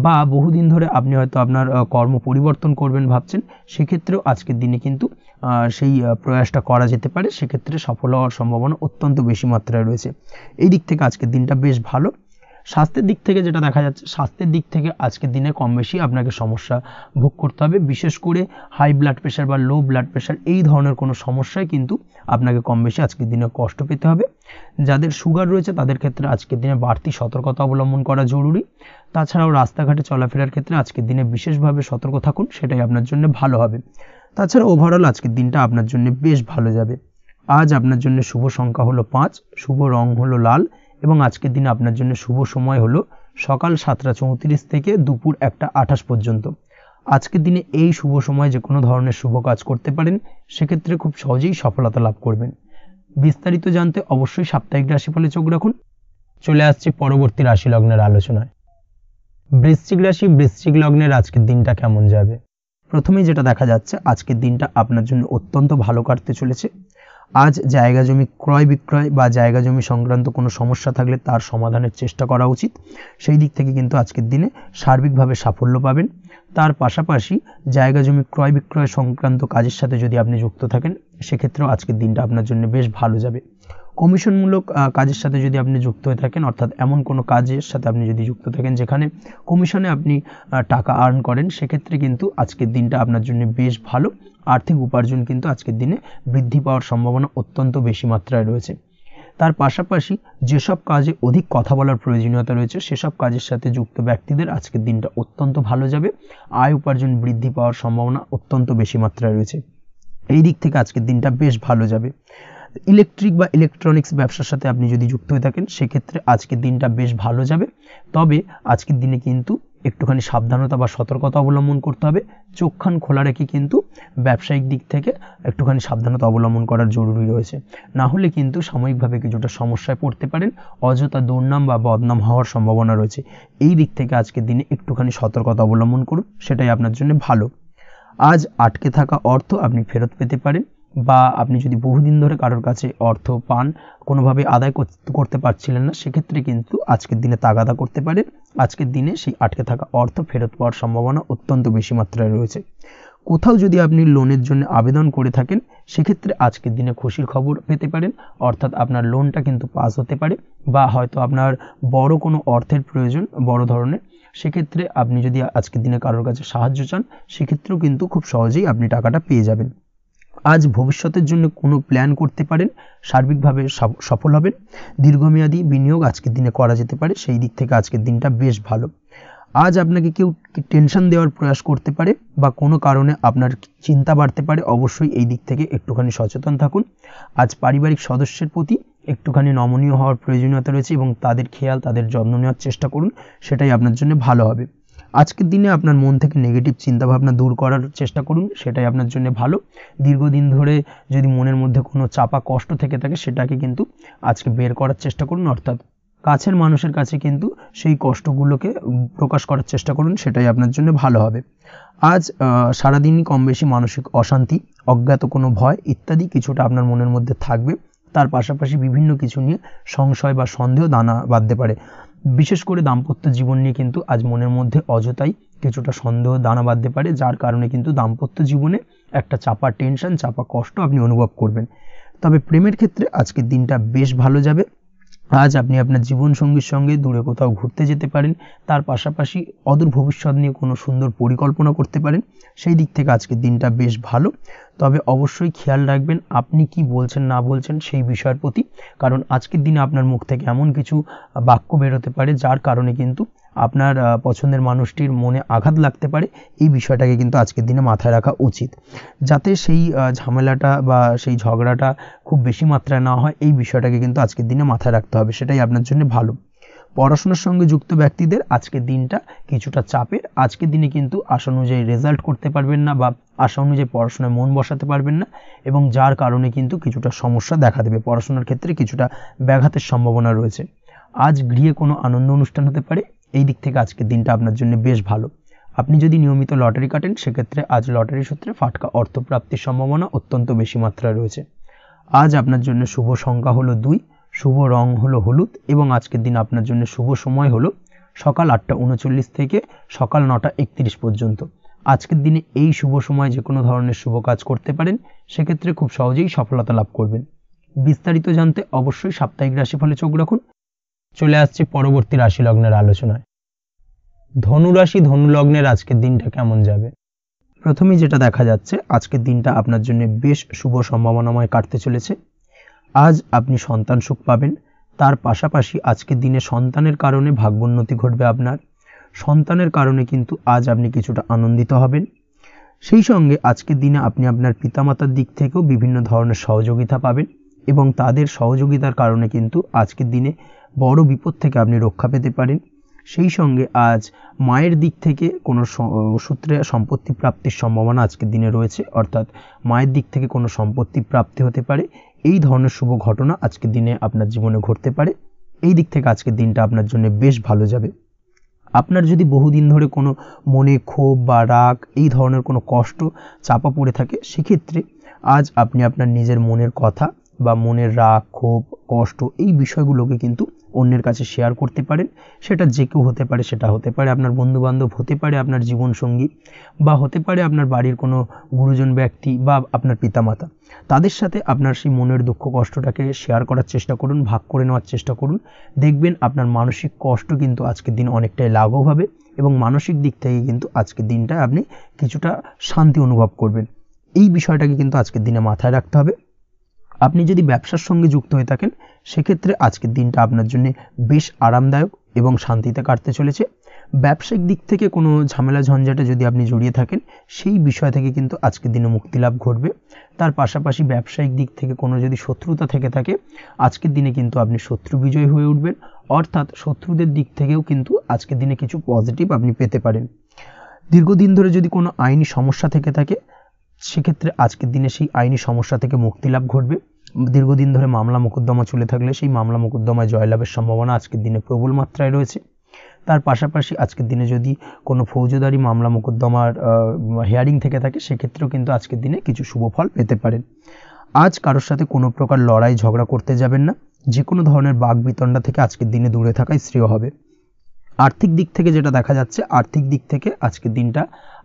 বা বহুদিন ধরে আপনি হয়তো আপনার কর্ম পরিবর্তন করবেন ভাবছেন, সেক্ষেত্রেও আজকের দিনে কিন্তু সেই প্রয়াসটা করা যেতে পারে, সেক্ষেত্রে সফল হওয়ার সম্ভাবনা অত্যন্ত বেশি মাত্রায় রয়েছে। এই দিক থেকে আজকের দিনটা বেশ ভালো। স্বাস্থ্যের দিক থেকে যেটা দেখা যাচ্ছে, স্বাস্থ্যের দিক থেকে আজকের দিনে কম বেশি আপনাকে সমস্যা ভোগ করতে হবে, বিশেষ করে হাই ব্লাড প্রেশার বা লো ব্লাড প্রেশার এই ধরনের কোনো সমস্যায় কিন্তু আপনাকে কম বেশি আজকের দিনে কষ্ট পেতে হবে। যাদের সুগার রয়েছে তাদের ক্ষেত্রে আজকের দিনে বাড়তি সতর্কতা অবলম্বন করা জরুরি। তাছাড়াও রাস্তাঘাটে চলাফেরার ক্ষেত্রে আজকের দিনে বিশেষভাবে সতর্ক থাকুন, সেটাই আপনার জন্য ভালো হবে। তাছাড়া ওভারঅল আজকের দিনটা আপনার জন্য বেশ ভালো যাবে। আজ আপনার জন্য শুভ সংখ্যা হলো 5, শুভ রং হলো লাল, এবং আজকের দিনে আপনার জন্য শুভ সময় হলো সকাল 7:34 থেকে দুপুর 1:28 পর্যন্ত। আজকের দিনে এই শুভ সময় যে কোনো ধরনের শুভ কাজ করতে পারেন, সেক্ষেত্রে খুব সহজেই সফলতা লাভ করবেন। বিস্তারিত জানতে অবশ্যই সাপ্তাহিক রাশিফলে চোখ রাখুন। চলে আসছে পরবর্তী রাশি লগ্নের আলোচনায়। বৃশ্চিক রাশি, বৃশ্চিক লগ্নের আজকের দিনটা কেমন যাবে? প্রথমেই যেটা দেখা যাচ্ছে, আজকের দিনটা আপনার জন্য অত্যন্ত ভালো কাটতে চলেছে। আজ জায়গা জমি ক্রয় বিক্রয় বা জায়গা জমি সংক্রান্ত কোনো সমস্যা থাকলে তার সমাধানের চেষ্টা করা উচিত, সেই দিক থেকে কিন্তু আজকের দিনে সার্বিকভাবে সাফল্য পাবেন। তার পাশাপাশি জায়গা জমি ক্রয় বিক্রয় সংক্রান্ত কাজের সাথে যদি আপনি যুক্ত থাকেন, সেক্ষেত্রেও আজকের দিনটা আপনার জন্য বেশ ভালো যাবে। কমিশনমূলক কাজের সাথে যদি আপনি যুক্ত হয়ে থাকেন, অর্থাৎ এমন কোনো কাজের সাথে আপনি যদি যুক্ত থাকেন যেখানে কমিশনে আপনি টাকা আর্ন করেন, সেক্ষেত্রে কিন্তু আজকের দিনটা আপনার জন্য বেশ ভালো। আর্থিক উপার্জন কিন্তু আজকের দিনে বৃদ্ধি পাওয়ার সম্ভাবনা অত্যন্ত বেশি মাত্রায় রয়েছে। তার পাশাপাশি যেসব কাজে অধিক কথা বলার প্রয়োজনীয়তা রয়েছে, সেসব কাজের সাথে যুক্ত ব্যক্তিদের আজকের দিনটা অত্যন্ত ভালো যাবে। আয় উপার্জন বৃদ্ধি পাওয়ার সম্ভাবনা অত্যন্ত বেশি মাত্রায় রয়েছে। এই দিক থেকে আজকের দিনটা বেশ ভালো যাবে। ইলেকট্রিক বা ইলেকট্রনিক্স ব্যবসার সাথে আপনি যদি যুক্ত হয়ে থাকেন, সেক্ষেত্রে আজকের দিনটা বেশ ভালো যাবে। তবে আজকের দিনে কিন্তু একটুখানি সাবধানতা বা সতর্কতা অবলম্বন করতে হবে। চোখ কান খোলা রেখে কিন্তু ব্যবসায়িক দিক থেকে একটুখানি সাবধানতা অবলম্বন করার জরুরি রয়েছে, না হলে কিন্তু সাময়িকভাবে কিছুটা সমস্যায় পড়তে পারেন, অযথা দুর্নাম বা বদনাম হওয়ার সম্ভাবনা রয়েছে। এই দিক থেকে আজকের দিনে একটুখানি সতর্কতা অবলম্বন করুন, সেটাই আপনার জন্য ভালো। আজ আটকে থাকা অর্থ আপনি ফেরত পেতে পারেন, বা আপনি যদি বহুদিন ধরে কারোর কাছে অর্থ পান, কোনোভাবে আদায় করতে পারছিলেন না, সেক্ষেত্রে কিন্তু আজকের দিনে তাগাদা করতে পারেন। আজকের দিনে সেই আটকে থাকা অর্থ ফেরত পাওয়ার সম্ভাবনা অত্যন্ত বেশি মাত্রায় রয়েছে। কোথাও যদি আপনি লোনের জন্য আবেদন করে থাকেন, সেক্ষেত্রে আজকের দিনে খুশির খবর পেতে পারেন, অর্থাৎ আপনার লোনটা কিন্তু পাস হতে পারে, বা হয়তো আপনার বড় কোনো অর্থের প্রয়োজন বড় ধরনের, সেক্ষেত্রে আপনি যদি আজকের দিনে কারোর কাছে সাহায্য চান, সেক্ষেত্রেও কিন্তু খুব সহজেই আপনি টাকাটা পেয়ে যাবেন। আজ ভবিষ্যতের জন্য কোনো প্ল্যান করতে পারেন, সার্বিকভাবে সফল হবেন। দীর্ঘমেয়াদী বিনিয়োগ আজকের দিনে করা যেতে পারে, সেই দিক থেকে আজকের দিনটা বেশ ভালো। আজ আপনাকে কেউ টেনশন দেওয়ার প্রয়াস করতে পারে বা কোনো কারণে আপনার চিন্তা বাড়তে পারে, অবশ্যই এই দিক থেকে একটুখানি সচেতন থাকুন। আজ পারিবারিক সদস্যের প্রতি একটুখানি নমনীয় হওয়ার প্রয়োজনীয়তা রয়েছে এবং তাদের খেয়াল, তাদের যত্ন নেওয়ার চেষ্টা করুন, সেটাই আপনার জন্য ভালো হবে। আজকের দিনে আপনার মন থেকে নেগেটিভ চিন্তাভাবনা দূর করার চেষ্টা করুন, সেটাই আপনার জন্য ভালো। দীর্ঘদিন ধরে যদি মনের মধ্যে কোনো চাপা কষ্ট থেকে থাকে সেটাকে কিন্তু আজকে বের করার চেষ্টা করুন, অর্থাৎ কাছের মানুষের কাছে কিন্তু সেই কষ্টগুলোকে প্রকাশ করার চেষ্টা করুন, সেটাই আপনার জন্য ভালো হবে। আজ সারাদিনই কম বেশি মানসিক অশান্তি, অজ্ঞাত কোনো ভয় ইত্যাদি কিছুটা আপনার মনের মধ্যে থাকবে। তার পাশাপাশি বিভিন্ন কিছু নিয়ে সংশয় বা সন্দেহ দানা বাঁধতে পারে। বিশেষ করে দাম্পত্য জীবন নিয়ে কিন্তু আজ মনের মধ্যে অযথাই কিছুটা সন্দেহ দানা বাঁধতে পারে, যার কারণে কিন্তু দাম্পত্য জীবনে একটা চাপা টেনশন, চাপা কষ্ট আপনি অনুভব করবেন। তবে প্রেমের ক্ষেত্রে আজকের দিনটা বেশ ভালো যাবে। আজ আপনি আপনার জীবনসঙ্গীর সঙ্গে দূরে কোথাও ঘুরতে যেতে পারেন, তার পাশাপাশি অদূর ভবিষ্যৎ নিয়ে কোনো সুন্দর পরিকল্পনা করতে পারেন, সেই দিক থেকে আজকের দিনটা বেশ ভালো। তবে অবশ্যই খেয়াল রাখবেন আপনি কি বলছেন না বলছেন সেই বিষয়ের প্রতি, কারণ আজকের দিনে আপনার মুখ থেকে এমন কিছু বাক্য বেরোতে পারে যার কারণে কিন্তু আপনার পছন্দের মানুষটির মনে আঘাত লাগতে পারে। এই বিষয়টাকে কিন্তু আজকের দিনে মাথায় রাখা উচিত, যাতে সেই ঝামেলাটা বা সেই ঝগড়াটা খুব বেশি মাত্রায় না হয়, এই বিষয়টাকে কিন্তু আজকের দিনে মাথায় রাখতে হবে, সেটাই আপনার জন্য ভালো। পড়াশোনার সঙ্গে যুক্ত ব্যক্তিদের আজকের দিনটা কিছুটা চাপের। আজকের দিনে কিন্তু আশা অনুযায়ী রেজাল্ট করতে পারবেন না বা আশা অনুযায়ী পড়াশোনায় মন বসাতে পারবেন না, এবং যার কারণে কিন্তু কিছুটা সমস্যা দেখা দেবে, পড়াশোনার ক্ষেত্রে কিছুটা ব্যাঘাতের সম্ভাবনা রয়েছে। আজ গৃহে কোনো আনন্দ অনুষ্ঠান হতে পারে, এই দিক থেকে আজকের দিনটা আপনার জন্য বেশ ভালো। আপনি যদি নিয়মিত লটারি কাটেন সেক্ষেত্রে আজ লটারি সূত্রে ফাটকা অর্থপ্রাপ্তির সম্ভাবনা অত্যন্ত বেশি মাত্রায় রয়েছে। আজ আপনার জন্য শুভ সংখ্যা হলো 2, শুভ রং হলো হলুদ এবং আজকের দিন আপনার জন্য শুভ সময় হলো সকাল 8:39 থেকে সকাল 9:31 পর্যন্ত। আজকের দিনে এই শুভ সময় যে কোনো ধরনের শুভ কাজ করতে পারেন, সেক্ষেত্রে খুব সহজেই সফলতা লাভ করবেন। বিস্তারিত জানতে অবশ্যই সাপ্তাহিক রাশিফলে চোখ রাখুন। চলে আসছে পরবর্তী রাশি লগ্নের আলোচনায়। ধনুরাশি ধনু লগ্নের আজকের দিনটা কেমন যাবে? প্রথমেই যেটা দেখা যাচ্ছে, আজকের দিনটা আপনার জন্য বেশ শুভ সম্ভাবনাময় কাটতে চলেছে। আজ আপনি সন্তান সুখ পাবেন, তার পাশাপাশি আজকের দিনে সন্তানের কারণে ভাগ্যোন্নতি ঘটবে আপনার। সন্তানের কারণে কিন্তু আজ আপনি কিছুটা আনন্দিত হবেন। সেই সঙ্গে আজকের দিনে আপনি আপনার পিতামাতার দিক থেকেও বিভিন্ন ধরনের সহযোগিতা পাবেন এবং তাদের সহযোগিতার কারণে কিন্তু আজকের দিনে বড় বিপদ থেকে আপনি রক্ষা পেতে পারেন। সেই সঙ্গে আজ মায়ের দিক থেকে কোনো সূত্রে সম্পত্তি প্রাপ্তির সম্ভাবনা আজকের দিনে রয়েছে, অর্থাৎ মায়ের দিক থেকে কোনো সম্পত্তি প্রাপ্তি হতে পারে। এই ধরনের শুভ ঘটনা আজকের দিনে আপনার জীবনে ঘটতে পারে, এই দিক থেকে আজকের দিনটা আপনার জন্য বেশ ভালো যাবে। আপনার যদি বহুদিন ধরে কোনো মনে ক্ষোভ বা রাগ এই ধরনের কোনো কষ্ট চাপা পড়ে থাকে, সেক্ষেত্রে আজ আপনি আপনার নিজের মনের কথা বা মনের রাগ, ক্ষোভ, কষ্ট এই বিষয়গুলোকে কিন্তু অন্যের কাছে শেয়ার করতে পারেন। সেটা যে কেউ হতে পারে, সেটা হতে পারে আপনার বন্ধুবান্ধব, হতে পারে আপনার জীবনসঙ্গী, বা হতে পারে আপনার বাড়ির কোনো গুরুজন ব্যক্তি বা আপনার পিতামাতা। তাদের সাথে আপনার সেই মনের দুঃখ কষ্টটাকে শেয়ার করার চেষ্টা করুন, ভাগ করে নেওয়ার চেষ্টা করুন। দেখবেন আপনার মানসিক কষ্ট কিন্তু আজকের দিন অনেকটাই লাঘব হবে এবং মানসিক দিক থেকে কিন্তু আজকের দিনটায় আপনি কিছুটা শান্তি অনুভব করবেন। এই বিষয়টাকে কিন্তু আজকের দিনে মাথায় রাখতে হবে। আপনি যদি ব্যবসার সঙ্গে যুক্ত হয়ে থাকেন, সেক্ষেত্রে আজকের দিনটা আপনার জন্য বেশ আরামদায়ক এবং শান্তিতে কাটতে চলেছে। ব্যবসায়িক দিক থেকে কোনো ঝামেলা ঝঞ্ঝাটে যদি আপনি জড়িয়ে থাকেন, সেই বিষয় থেকে কিন্তু আজকের দিনে মুক্তি লাভ ঘটবে। তার পাশাপাশি ব্যবসায়িক দিক থেকে কোনো যদি শত্রুতা থেকে থাকে, আজকের দিনে কিন্তু আপনি শত্রু বিজয়ী হয়ে উঠবেন, অর্থাৎ শত্রুদের দিক থেকেও কিন্তু আজকের দিনে কিছু পজিটিভ আপনি পেতে পারেন। দীর্ঘদিন ধরে যদি কোনো আইনি সমস্যা থেকে থাকে, সেক্ষেত্রে আজকের দিনে সেই আইনি সমস্যা থেকে মুক্তি লাভ ঘটবে। দীর্ঘদিন ধরে মামলা মোকদ্দমা চলে থাকলে সেই মামলা মোকদ্দমায় জয়লাভের সম্ভাবনা আজকের দিনে প্রবল মাত্রায় রয়েছে। তার পাশাপাশি আজকের দিনে যদি কোনো ফৌজদারি মামলা মোকদ্দমার হিয়ারিং থেকে থাকে, সেক্ষেত্রেও কিন্তু আজকের দিনে কিছু শুভ ফল পেতে পারেন। আজ কারোর সাথে কোনো প্রকার লড়াই ঝগড়া করতে যাবেন না, যে কোনো ধরনের বাক বিতণ্ডা থেকে আজকের দিনে দূরে থাকাই শ্রেয় হবে। আর্থিক দিক থেকে যেটা দেখা যাচ্ছে, আর্থিক দিক থেকে আজকের দিনটা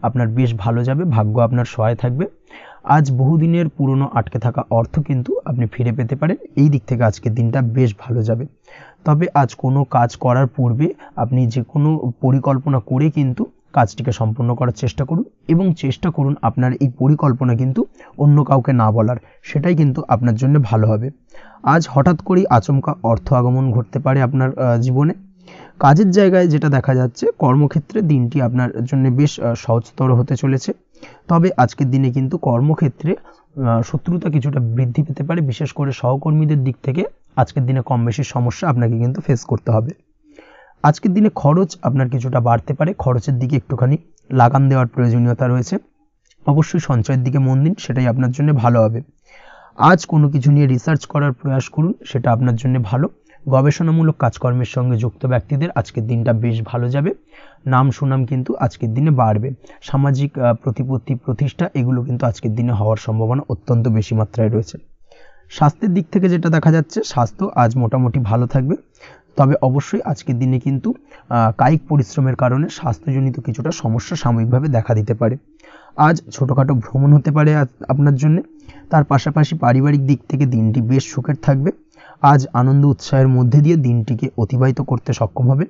আপনার বেশ ভালো যাবে, ভাগ্য আপনার সহায় থাকবে। আজ বহুদিনের পুরনো আটকে থাকা অর্থ কিন্তু আপনি ফিরে পেতে পারেন, এই দিক থেকে আজকের দিনটা বেশ ভালো যাবে। তবে আজ কোনো কাজ করার পূর্বে আপনি যে কোনো পরিকল্পনা করে কিন্তু কাজটিকে সম্পূর্ণ করার চেষ্টা করুন এবং চেষ্টা করুন আপনার এই পরিকল্পনা কিন্তু অন্য কাউকে না বলার, সেটাই কিন্তু আপনার জন্য ভালো হবে। আজ হঠাৎ করেই আচমকা অর্থ আগমন ঘটতে পারে আপনার জীবনে। কাজের জায়গায় যেটা দেখা যাচ্ছে, কর্মক্ষেত্রে দিনটি আপনার জন্য বেশ সহজতর হতে চলেছে। তবে আজকের দিনে কিন্তু কর্মক্ষেত্রে শত্রুতা কিছুটা বৃদ্ধি পেতে পারে, বিশেষ করে সহকর্মীদের দিক থেকে আজকের দিনে কম বেশি সমস্যা আপনাকে কিন্তু ফেস করতে হবে। আজকের দিনে খরচ আপনার কিছুটা বাড়তে পারে, খরচের দিকে একটুখানি লাগাম দেওয়ার প্রয়োজনীয়তা রয়েছে। অবশ্যই সঞ্চয়ের দিকে মন দিন, সেটাই আপনার জন্য ভালো হবে। আজ কোনো কিছু নিয়ে রিসার্চ করার প্রয়াস করুন, সেটা আপনার জন্য ভালো। গবেষণামূলক কাজকর্মের সঙ্গে যুক্ত ব্যক্তিদের আজকের দিনটা বেশ ভালো যাবে। নাম সুনাম কিন্তু আজকের দিনে বাড়বে। সামাজিক প্রতিপত্তি প্রতিষ্ঠা এগুলো কিন্তু আজকের দিনে হওয়ার সম্ভাবনা অত্যন্ত বেশি মাত্রায় রয়েছে। স্বাস্থ্যের দিক থেকে যেটা দেখা যাচ্ছে, স্বাস্থ্য আজ মোটামুটি ভালো থাকবে। তবে অবশ্যই আজকের দিনে কিন্তু কায়িক পরিশ্রমের কারণে স্বাস্থ্যজনিত কিছুটা সমস্যা সাময়িকভাবে দেখা দিতে পারে। আজ ছোটোখাটো ভ্রমণ হতে পারে আপনার জন্য। তার পাশাপাশি পারিবারিক দিক থেকে দিনটি বেশ সুখের থাকবে। আজ আনন্দ উৎসাহের মধ্যে দিয়ে দিনটিকে অতিবাহিত করতে সক্ষম হবে।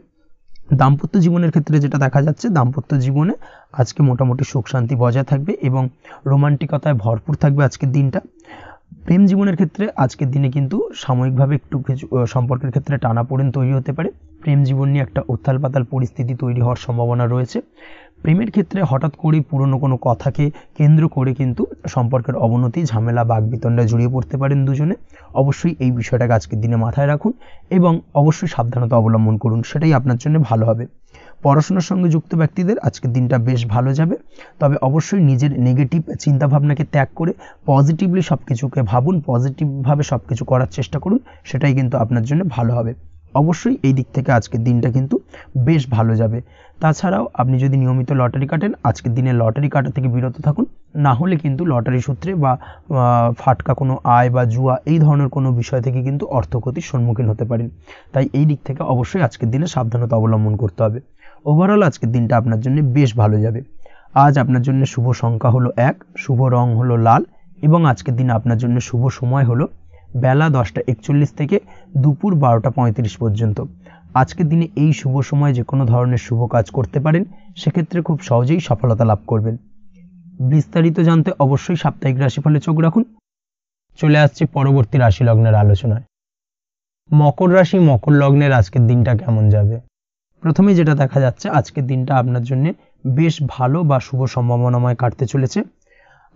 দাম্পত্য জীবনের ক্ষেত্রে যেটা দেখা যাচ্ছে, দাম্পত্য জীবনে আজকে মোটামুটি সুখ শান্তি বজায় থাকবে এবং রোমান্টিকতায় ভরপুর থাকবে আজকের দিনটা। প্রেম জীবনের ক্ষেত্রে আজকের দিনে কিন্তু সাময়িকভাবে একটু কিছু সম্পর্কের ক্ষেত্রে টানাপোড়েন তৈরি হতে পারে। প্রেম জীবন নিয়ে একটা উত্থাল পাতাল পরিস্থিতি তৈরি হওয়ার সম্ভাবনা রয়েছে। প্রেমের ক্ষেত্রে হঠাৎ করেই পুরনো কোনো কথাকে কেন্দ্র করে কিন্তু সম্পর্কের অবনতি, ঝামেলা, বাগবিতণ্ডায় জড়িয়ে পড়তে পারেন দুজনে। অবশ্যই এই বিষয়টাকে আজকের দিনে মাথায় রাখুন এবং অবশ্যই সাবধানতা অবলম্বন করুন, সেটাই আপনার জন্য ভালো হবে। পড়াশোনার সঙ্গে যুক্ত ব্যক্তিদের আজকের দিনটা বেশ ভালো যাবে। তবে অবশ্যই নিজের নেগেটিভ চিন্তাভাবনাকে ত্যাগ করে পজিটিভলি সব কিছুকে ভাবুন, পজিটিভভাবে সব কিছু করার চেষ্টা করুন, সেটাই কিন্তু আপনার জন্য ভালো হবে। অবশ্যই এই দিক থেকে আজকের দিনটা কিন্তু বেশ ভালো যাবে। তাছাড়াও আপনি যদি নিয়মিত লটারি কাটেন, আজকের দিনে লটারি কাটা থেকে বিরত থাকুন। না হলে কিন্তু লটারি সূত্রে বা ফাটকা কোনো আয় বা জুয়া এই ধরনের কোনো বিষয় থেকে কিন্তু অর্থক্ষতির সম্মুখীন হতে পারেন। তাই এই দিক থেকে অবশ্যই আজকের দিনে সাবধানতা অবলম্বন করতে হবে। ওভারঅল আজকের দিনটা আপনার জন্য বেশ ভালো যাবে। আজ আপনার জন্য শুভ সংখ্যা হলো 1, শুভ রং হলো লাল এবং আজকের দিনে আপনার জন্য শুভ সময় হলো বেলা 10:41 থেকে দুপুর 12:35 পর্যন্ত। আজকের দিনে এই শুভ সময় যে কোনো ধরনের শুভ কাজ করতে পারেন, সেক্ষেত্রে খুব সহজেই সফলতা লাভ করবেন। বিস্তারিত জানতে অবশ্যই সাপ্তাহিক রাশিফলে চোখ রাখুন। চলে আসছে পরবর্তী রাশি লগ্নের আলোচনায়। মকর রাশি, মকর লগ্নের আজকের দিনটা কেমন যাবে? প্রথমে যেটা দেখা যাচ্ছে, আজকের দিনটা আপনার জন্য বেশ ভালো বা শুভ সম্ভাবনাময় কাটতে চলেছে।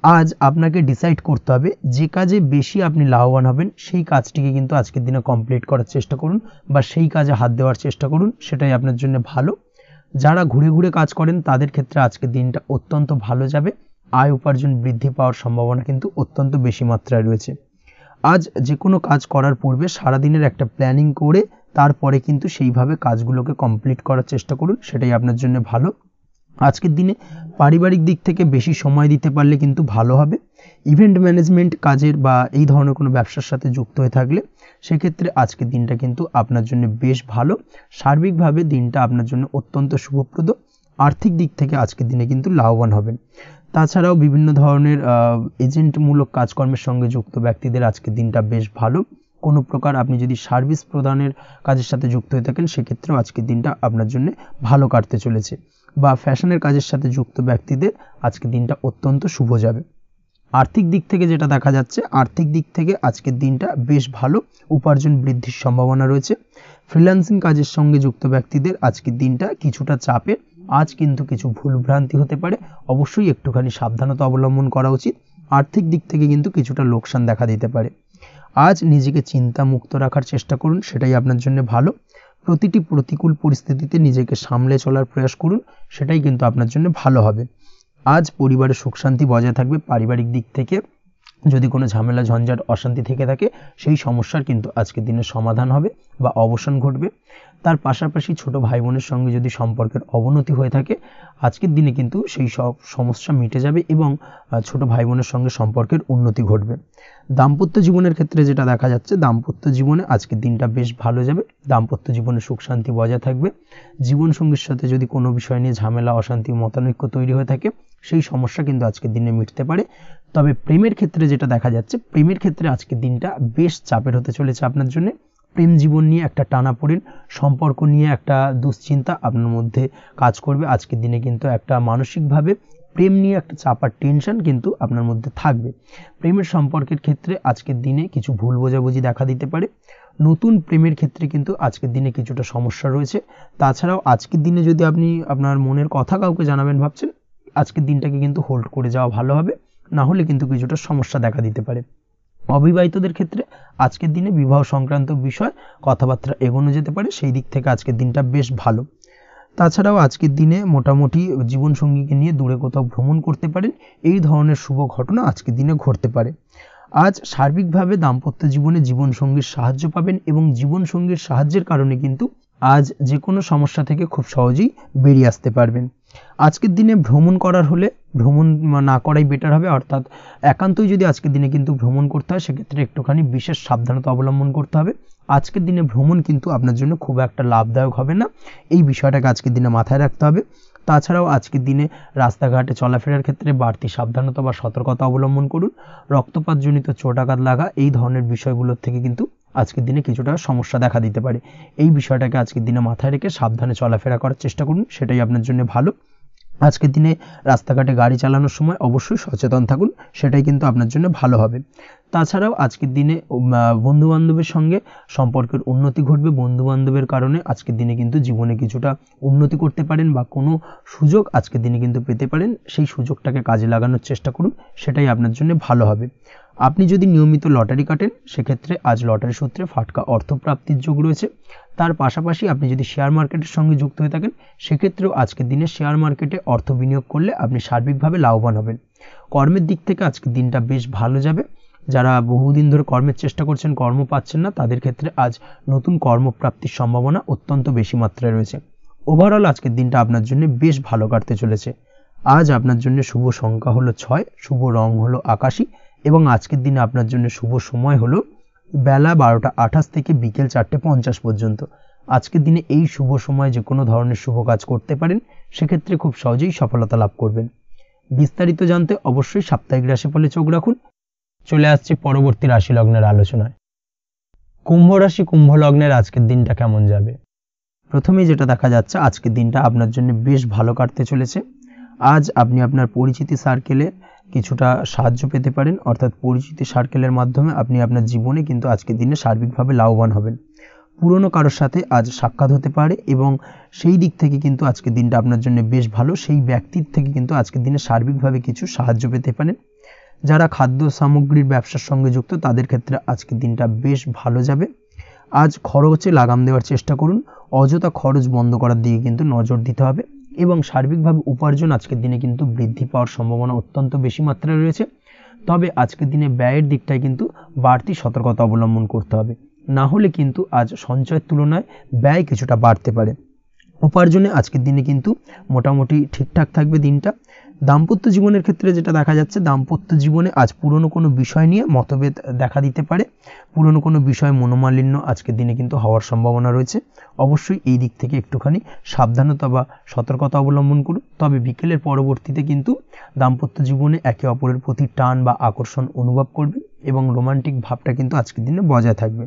আজ আপনাকে ডিসাইড করতে হবে যে কাজে বেশি আপনি লাভবান হবেন, সেই কাজটিকে কিন্তু আজকের দিনে কমপ্লিট করার চেষ্টা করুন বা সেই কাজে হাত দেওয়ার চেষ্টা করুন, সেটাই আপনার জন্য ভালো। যারা ঘুরে ঘুরে কাজ করেন তাদের ক্ষেত্রে আজকের দিনটা অত্যন্ত ভালো যাবে। আয় উপার্জন বৃদ্ধি পাওয়ার সম্ভাবনা কিন্তু অত্যন্ত বেশি মাত্রায় রয়েছে। আজ যে কোনো কাজ করার পূর্বে সারাদিনের একটা প্ল্যানিং করে তারপরে কিন্তু সেইভাবে কাজগুলোকে কমপ্লিট করার চেষ্টা করুন, সেটাই আপনার জন্য ভালো। আজকের দিনে পারিবারিক দিক থেকে বেশি সময় দিতে পারলে কিন্তু ভালো হবে। ইভেন্ট ম্যানেজমেন্ট কাজের বা এই ধরনের কোনো ব্যবসার সাথে যুক্ত হয়ে থাকলে সেক্ষেত্রে আজকের দিনটা কিন্তু আপনার জন্য বেশ ভালো। সার্বিকভাবে দিনটা আপনার জন্য অত্যন্ত শুভপ্রদ। আর্থিক দিক থেকে আজকের দিনে কিন্তু লাভবান হবেন। তাছাড়াও বিভিন্ন ধরনের এজেন্টমূলক কাজকর্মের সঙ্গে যুক্ত ব্যক্তিদের আজকের দিনটা বেশ ভালো। কোনো প্রকার আপনি যদি সার্ভিস প্রদানের কাজের সাথে যুক্ত হয়ে থাকেন, সেক্ষেত্রেও আজকের দিনটা আপনার জন্য ভালো কাটতে চলেছে। বা ফ্যাশনের কাজের সাথে যুক্ত ব্যক্তিদের আজকের দিনটা অত্যন্ত শুভ যাবে। আর্থিক দিক থেকে যেটা দেখা যাচ্ছে, আর্থিক দিক থেকে আজকের দিনটা বেশ ভালো, উপার্জন বৃদ্ধির সম্ভাবনা রয়েছে। ফ্রিল্যান্সিং কাজের সঙ্গে যুক্ত ব্যক্তিদের আজকের দিনটা কিছুটা চাপের। আজ কিন্তু কিছু ভুলভ্রান্তি হতে পারে, অবশ্যই একটুখানি সাবধানতা অবলম্বন করা উচিত। আর্থিক দিক থেকে কিন্তু কিছুটা লোকসান দেখা দিতে পারে। আজ নিজেকে চিন্তা মুক্ত রাখার চেষ্টা করুন, সেটাই আপনার জন্য ভালো। প্রতিটি প্রতিকূল পরিস্থিতিতে নিজেকে সামলে চলার প্রয়াস করুন, সেটাই কিন্তু আপনার জন্য ভালো হবে। আজ পরিবারের সুখ শান্তি বজায় থাকবে। পারিবারিক দিক থেকে যদি কোনো ঝামেলা ঝঞ্ঝাট অশান্তি থেকে থাকে, সেই সমস্যার কিন্তু আজকের দিনে সমাধান হবে বা অবসান ঘটবে। তার পাশাপাশি ছোট ভাই বোনের সঙ্গে যদি সম্পর্কের অবনতি হয়ে থাকে, আজকের দিনে কিন্তু সেই সব সমস্যা মিটে যাবে এবং ছোট ভাই বোনের সঙ্গে সম্পর্কের উন্নতি ঘটবে। দাম্পত্য জীবনের ক্ষেত্রে যেটা দেখা যাচ্ছে, দাম্পত্য জীবনে আজকের দিনটা বেশ ভালো যাবে। দাম্পত্য জীবনে সুখ শান্তি বজায় থাকবে। জীবনসঙ্গীর সাথে যদি কোনো বিষয় নিয়ে ঝামেলা অশান্তি মতানৈক্য তৈরি হয়ে থাকে, সেই সমস্যা কিন্তু আজকের দিনে মিটতে পারে। তবে প্রেমের ক্ষেত্রে যেটা দেখা যাচ্ছে, প্রেমের ক্ষেত্রে আজকের দিনটা বেশ চাপের হতে চলেছে আপনার জন্য। প্রেম জীবন নিয়ে একটা টানাপোড়েন, সম্পর্ক নিয়ে একটা দুশ্চিন্তা আপনার মধ্যে কাজ করবে। আজকের দিনে কিন্তু একটা মানসিকভাবে প্রেম নিয়ে একটা চাপার টেনশন কিন্তু আপনার মধ্যে থাকবে। প্রেমের সম্পর্কের ক্ষেত্রে আজকের দিনে কিছু ভুল বোঝাবুঝি দেখা দিতে পারে। নতুন প্রেমের ক্ষেত্রে কিন্তু আজকের দিনে কিছুটা সমস্যা রয়েছে। তাছাড়াও আজকের দিনে যদি আপনি আপনার মনের কথা কাউকে জানাবেন ভাবছেন, আজকের দিনটাকে কিন্তু হোল্ড করে যাওয়া ভালো হবে, না হলে কিন্তু কিছুটা সমস্যা দেখা দিতে পারে। অবিবাহিতদের ক্ষেত্রে আজকের দিনে বিবাহ সংক্রান্ত বিষয় কথাবার্তা এগোনো যেতে পারে, সেই দিক থেকে আজকের দিনটা বেশ ভালো। তাছাড়াও আজকের দিনে মোটামুটি জীবনসঙ্গীকে নিয়ে দূরে কোথাও ভ্রমণ করতে পারেন, এই ধরনের শুভ ঘটনা আজকের দিনে ঘটতে পারে। আজ সার্বিকভাবে দাম্পত্য জীবনে জীবনসঙ্গীর সাহায্য পাবেন এবং জীবনসঙ্গীর সাহায্যের কারণে কিন্তু আজ যে কোনো সমস্যা থেকে খুব সহজেই বেরিয়ে আসতে পারবেন। আজকের দিনে ভ্রমণ করার হলে ভ্রমণ না করাই বেটার হবে, অর্থাৎ একান্তই যদি আজকের দিনে কিন্তু ভ্রমণ করতে হয় সেক্ষেত্রে একটুখানি বিশেষ সাবধানতা অবলম্বন করতে হবে। আজকের দিনে ভ্রমণ কিন্তু আপনার জন্য খুব একটা লাভদায়ক হবে না, এই বিষয়টাকে আজকের দিনে মাথায় রাখতে হবে। তাছাড়াও আজকের দিনে রাস্তাঘাটে চলাফেরার ক্ষেত্রে বাড়তি সাবধানতা বা সতর্কতা অবলম্বন করুন। রক্তপাতজনিত চোটাঘাত লাগা এই ধরনের বিষয়গুলোর থেকে কিন্তু আজকের দিনে কিছুটা সমস্যা দেখা দিতে পারে। এই বিষয়টাকে আজকের দিনে মাথায় রেখে সাবধানে চলাফেরা করার চেষ্টা করুন, সেটাই আপনার জন্য ভালো। আজকের দিনে রাস্তাঘাটে গাড়ি চালানোর সময় অবশ্যই সচেতন থাকুন, সেটাই কিন্তু আপনার জন্য ভালো হবে। তাছাড়াও আজকের দিনে বন্ধুবান্ধবের সঙ্গে সম্পর্কের উন্নতি ঘটবে। বন্ধুবান্ধবের কারণে আজকের দিনে কিন্তু জীবনে কিছুটা উন্নতি করতে পারেন বা কোনো সুযোগ আজকের দিনে কিন্তু পেতে পারেন, সেই সুযোগটাকে কাজে লাগানোর চেষ্টা করুন, সেটাই আপনার জন্য ভালো হবে। আপনি যদি নিয়মিত লটারি কাটেন সেক্ষেত্রে আজ লটারি সূত্রে ফাটকা অর্থপ্রাপ্তির যোগ রয়েছে। তার পাশাপাশি আপনি যদি শেয়ার মার্কেটের সঙ্গে যুক্ত হয়ে থাকেন সেক্ষেত্রেও আজকের দিনে শেয়ার মার্কেটে অর্থ বিনিয়োগ করলে আপনি সার্বিকভাবে লাভবান হবেন। কর্মের দিক থেকে আজকের দিনটা বেশ ভালো যাবে। যারা বহুদিন ধরে কর্মের চেষ্টা করছেন, কর্ম পাচ্ছেন না, তাদের ক্ষেত্রে আজ নতুন কর্মপ্রাপ্তির সম্ভাবনা অত্যন্ত বেশি মাত্রায় রয়েছে। ওভারঅল আজকের দিনটা আপনার জন্য বেশ ভালো কাটতে চলেছে। আজ আপনার জন্য শুভ সংখ্যা হলো 6, শুভ রং হলো আকাশী এবং আজকের দিনে আপনার জন্য শুভ সময় হলো বেলা 12টা 28 থেকে বিকেল 4টে 50 পর্যন্ত। আজকের দিনে এই শুভ সময় যে কোনো ধরনের শুভ কাজ করতে পারেন, সেক্ষেত্রে খুব সহজেই সফলতা লাভ করবেন। বিস্তারিত জানতে অবশ্যই সাপ্তাহিক রাশিফলে চোখ রাখুন। চলে আসছে পরবর্তী রাশি লগ্নের আলোচনায়। কুম্ভ রাশি কুম্ভ লগ্নের আজকের দিনটা কেমন যাবে? প্রথমেই যেটা দেখা যাচ্ছে আজকের দিনটা আপনার জন্য বেশ ভালো কাটতে চলেছে। আজ আপনি আপনার পরিচিতি সার্কেলে কিছুটা সাহায্য পেতে পারেন, অর্থাৎ পরিচিতি সার্কেলের মাধ্যমে আপনি আপনার জীবনে কিন্তু আজকের দিনে সার্বিকভাবে লাভবান হবেন। পুরনো কারোর সাথে আজ সাক্ষাৎ হতে পারে এবং সেই দিক থেকে কিন্তু আজকের দিনটা আপনার জন্য বেশ ভালো। সেই ব্যক্তির থেকে কিন্তু আজকের দিনে সার্বিকভাবে কিছু সাহায্য পেতে পারেন। যারা খাদ্য সামগ্রীর ব্যবসার সঙ্গে যুক্ত তাদের ক্ষেত্রে আজকের দিনটা বেশ ভালো যাবে। আজ খরচে লাগাম দেওয়ার চেষ্টা করুন, অযথা খরচ বন্ধ করার দিকে কিন্তু নজর দিতে হবে এবং সার্বিকভাবে উপার্জন আজকের দিনে কিন্তু বৃদ্ধি পাওয়ার সম্ভাবনা অত্যন্ত বেশি মাত্রায় রয়েছে। তবে আজকের দিনে ব্যয়ের দিকটায় কিন্তু বাড়তি সতর্কতা অবলম্বন করতে হবে, না হলে কিন্তু আজ সঞ্চয়ের তুলনায় ব্যয় কিছুটা বাড়তে পারে। উপার্জনে আজকের দিনে কিন্তু মোটামুটি ঠিকঠাক থাকবে দিনটা। দাম্পত্য জীবনের ক্ষেত্রে যেটা দেখা যাচ্ছে, দাম্পত্য জীবনে আজ পুরনো কোনো বিষয় নিয়ে মতভেদ দেখা দিতে পারে, পুরনো কোনো বিষয় মনোমালিন্য আজকের দিনে কিন্তু হওয়ার সম্ভাবনা রয়েছে। অবশ্যই এই দিক থেকে একটুখানি সাবধানতা বা সতর্কতা অবলম্বন করুন। তবে বিকেলের পরবর্তীতে কিন্তু দাম্পত্য জীবনে একে অপরের প্রতি টান বা আকর্ষণ অনুভব করবে এবং রোমান্টিক ভাবটা কিন্তু আজকের দিনে বজায় থাকবে।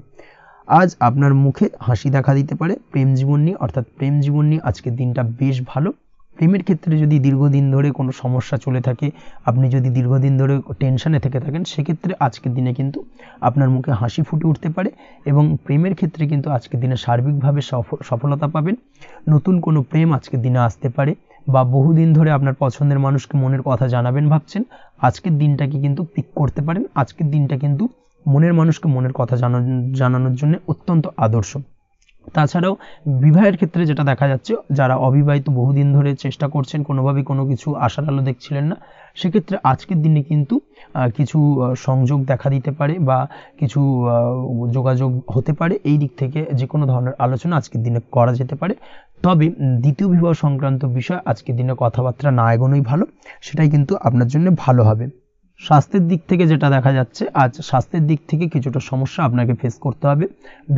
আজ আপনার মুখে হাসি দেখা দিতে পারে। প্রেম জীবন নিয়ে অর্থাৎ প্রেম জীবন নিয়ে আজকের দিনটা বেশ ভালো। প্রেমের ক্ষেত্রে যদি দীর্ঘদিন ধরে কোনো সমস্যা চলে থাকে, আপনি যদি দীর্ঘদিন ধরে টেনশনে থেকে থাকেন, সেক্ষেত্রে আজকের দিনে কিন্তু আপনার মুখে হাসি ফুটে উঠতে পারে এবং প্রেমের ক্ষেত্রে কিন্তু আজকের দিনে সার্বিকভাবে সফলতা পাবেন। নতুন কোনো প্রেম আজকের দিনে আসতে পারে বা বহুদিন ধরে আপনার পছন্দের মানুষকে মনের কথা জানাবেন ভাবছেন, আজকের দিনটাকে কিন্তু পিক করতে পারেন। আজকের দিনটা কিন্তু মনের মানুষকে মনের কথা জানানোর জন্য অত্যন্ত আদর্শ। তাছাড়াও বিবাহের ক্ষেত্রে যেটা দেখা যাচ্ছে, যারা অবিবাহিত বহুদিন ধরে চেষ্টা করছেন, কোনোভাবে কোনো কিছু আশার আলো দেখছিলেন না, সেক্ষেত্রে আজকের দিনে কিন্তু কিছু সংযোগ দেখা দিতে পারে বা কিছু যোগাযোগ হতে পারে। এই দিক থেকে যে কোনো ধরনের আলোচনা আজকের দিনে করা যেতে পারে। তবে দ্বিতীয় বিবাহ সংক্রান্ত বিষয় আজকের দিনে কথাবার্তা না এগোনোই ভালো, সেটাই কিন্তু আপনার জন্য ভালো হবে। স্বাস্থ্যের দিক থেকে যেটা দেখা যাচ্ছে, আজ স্বাস্থ্যের দিক থেকে কিছুটা সমস্যা আপনাকে ফেস করতে হবে।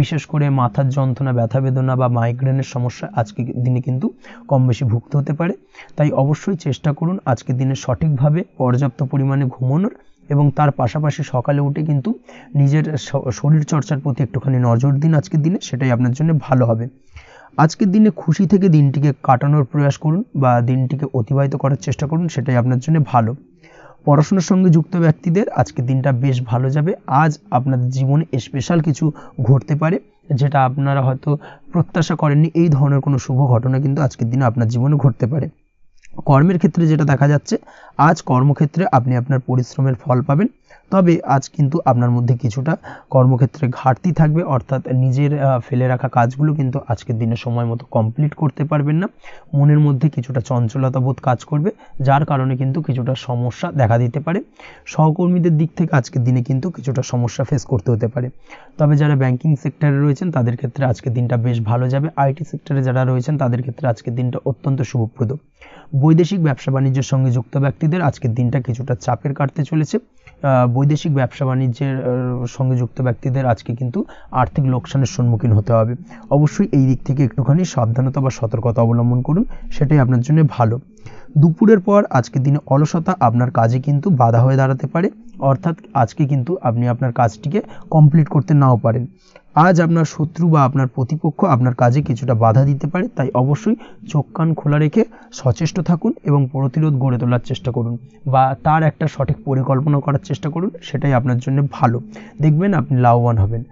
বিশেষ করে মাথার যন্ত্রণা, ব্যথা বেদনা বা মাইগ্রেনের সমস্যা আজকের দিনে কিন্তু কম বেশি ভুগতে হতে পারে। তাই অবশ্যই চেষ্টা করুন আজকের দিনে সঠিকভাবে পর্যাপ্ত পরিমাণে ঘুমানোর এবং তার পাশাপাশি সকালে উঠে কিন্তু নিজের শরীর চর্চার প্রতি একটুখানি নজর দিন আজকের দিনে, সেটাই আপনার জন্য ভালো হবে। আজকের দিনে খুশি থেকে দিনটিকে কাটানোর প্রয়াস করুন বা দিনটিকে অতিবাহিত করার চেষ্টা করুন, সেটাই আপনার জন্য ভালো। পড়াশোনার সঙ্গে যুক্ত ব্যক্তিদের আজকের দিনটা বেশ ভালো যাবে। আজ আপনাদের জীবনে স্পেশাল কিছু ঘটতে পারে যেটা আপনারা হয়তো প্রত্যাশা করেননি, এই ধরনের কোনো শুভ ঘটনা কিন্তু আজকের দিনে আপনার জীবনে ঘটতে পারে। কর্মের ক্ষেত্রে যেটা দেখা যাচ্ছে, আজ কর্মক্ষেত্রে আপনি আপনার পরিশ্রমের ফল পাবেন, তবে আজ কিন্তু আপনার মধ্যে কিছুটা কর্মক্ষেত্রে ঘাটতি থাকবে, অর্থাৎ নিজের ফেলে রাখা কাজগুলো কিন্তু আজকের দিনে সময় মতো কমপ্লিট করতে পারবেন না। মনের মধ্যে কিছুটা চঞ্চলতা বোধ কাজ করবে, যার কারণে কিন্তু কিছুটা সমস্যা দেখা দিতে পারে। সহকর্মীদের দিক থেকে আজকের দিনে কিন্তু কিছুটা সমস্যা ফেস করতে হতে পারে। তবে যারা ব্যাংকিং সেক্টরে রয়েছেন তাদের ক্ষেত্রে আজকের দিনটা বেশ ভালো যাবে। আইটি সেক্টরে যারা রয়েছেন তাদের ক্ষেত্রে আজকের দিনটা অত্যন্ত শুভপ্রদ। বৈদেশিক ব্যবসা বাণিজ্যের সঙ্গে যুক্ত ব্যক্তিদের আজকের দিনটা কিছুটা চাপের কাটতে চলেছে। বৈদেশিক ব্যবসা বাণিজ্যের সঙ্গে যুক্ত ব্যক্তিদের আজকে কিন্তু আর্থিক লোকসানের সম্মুখীন হতে হবে। অবশ্যই এই দিক থেকে একটুখানি সাবধানতা বা সতর্কতা অবলম্বন করুন, সেটাই আপনার জন্য ভালো। দুপুরের পর আজকের দিনে অলসতা আপনার কাজে কিন্তু বাধা হয়ে দাঁড়াতে পারে, অর্থাৎ আজকে কিন্তু আপনি আপনার কাজটিকে কমপ্লিট করতে নাও পারেন। আজ আপনার শত্রু বা আপনার প্রতিপক্ষ আপনার কাজে কিছুটা বাধা দিতে পারে, তাই অবশ্যই চোখ কান খোলা রেখে সচেষ্ট থাকুন এবং প্রতিরোধ গড়ে তোলার চেষ্টা করুন বা তার একটা সঠিক পরিকল্পনা করার চেষ্টা করুন, সেটাই আপনার জন্য ভালো। দেখবেন আপনি লাভবান হবেন।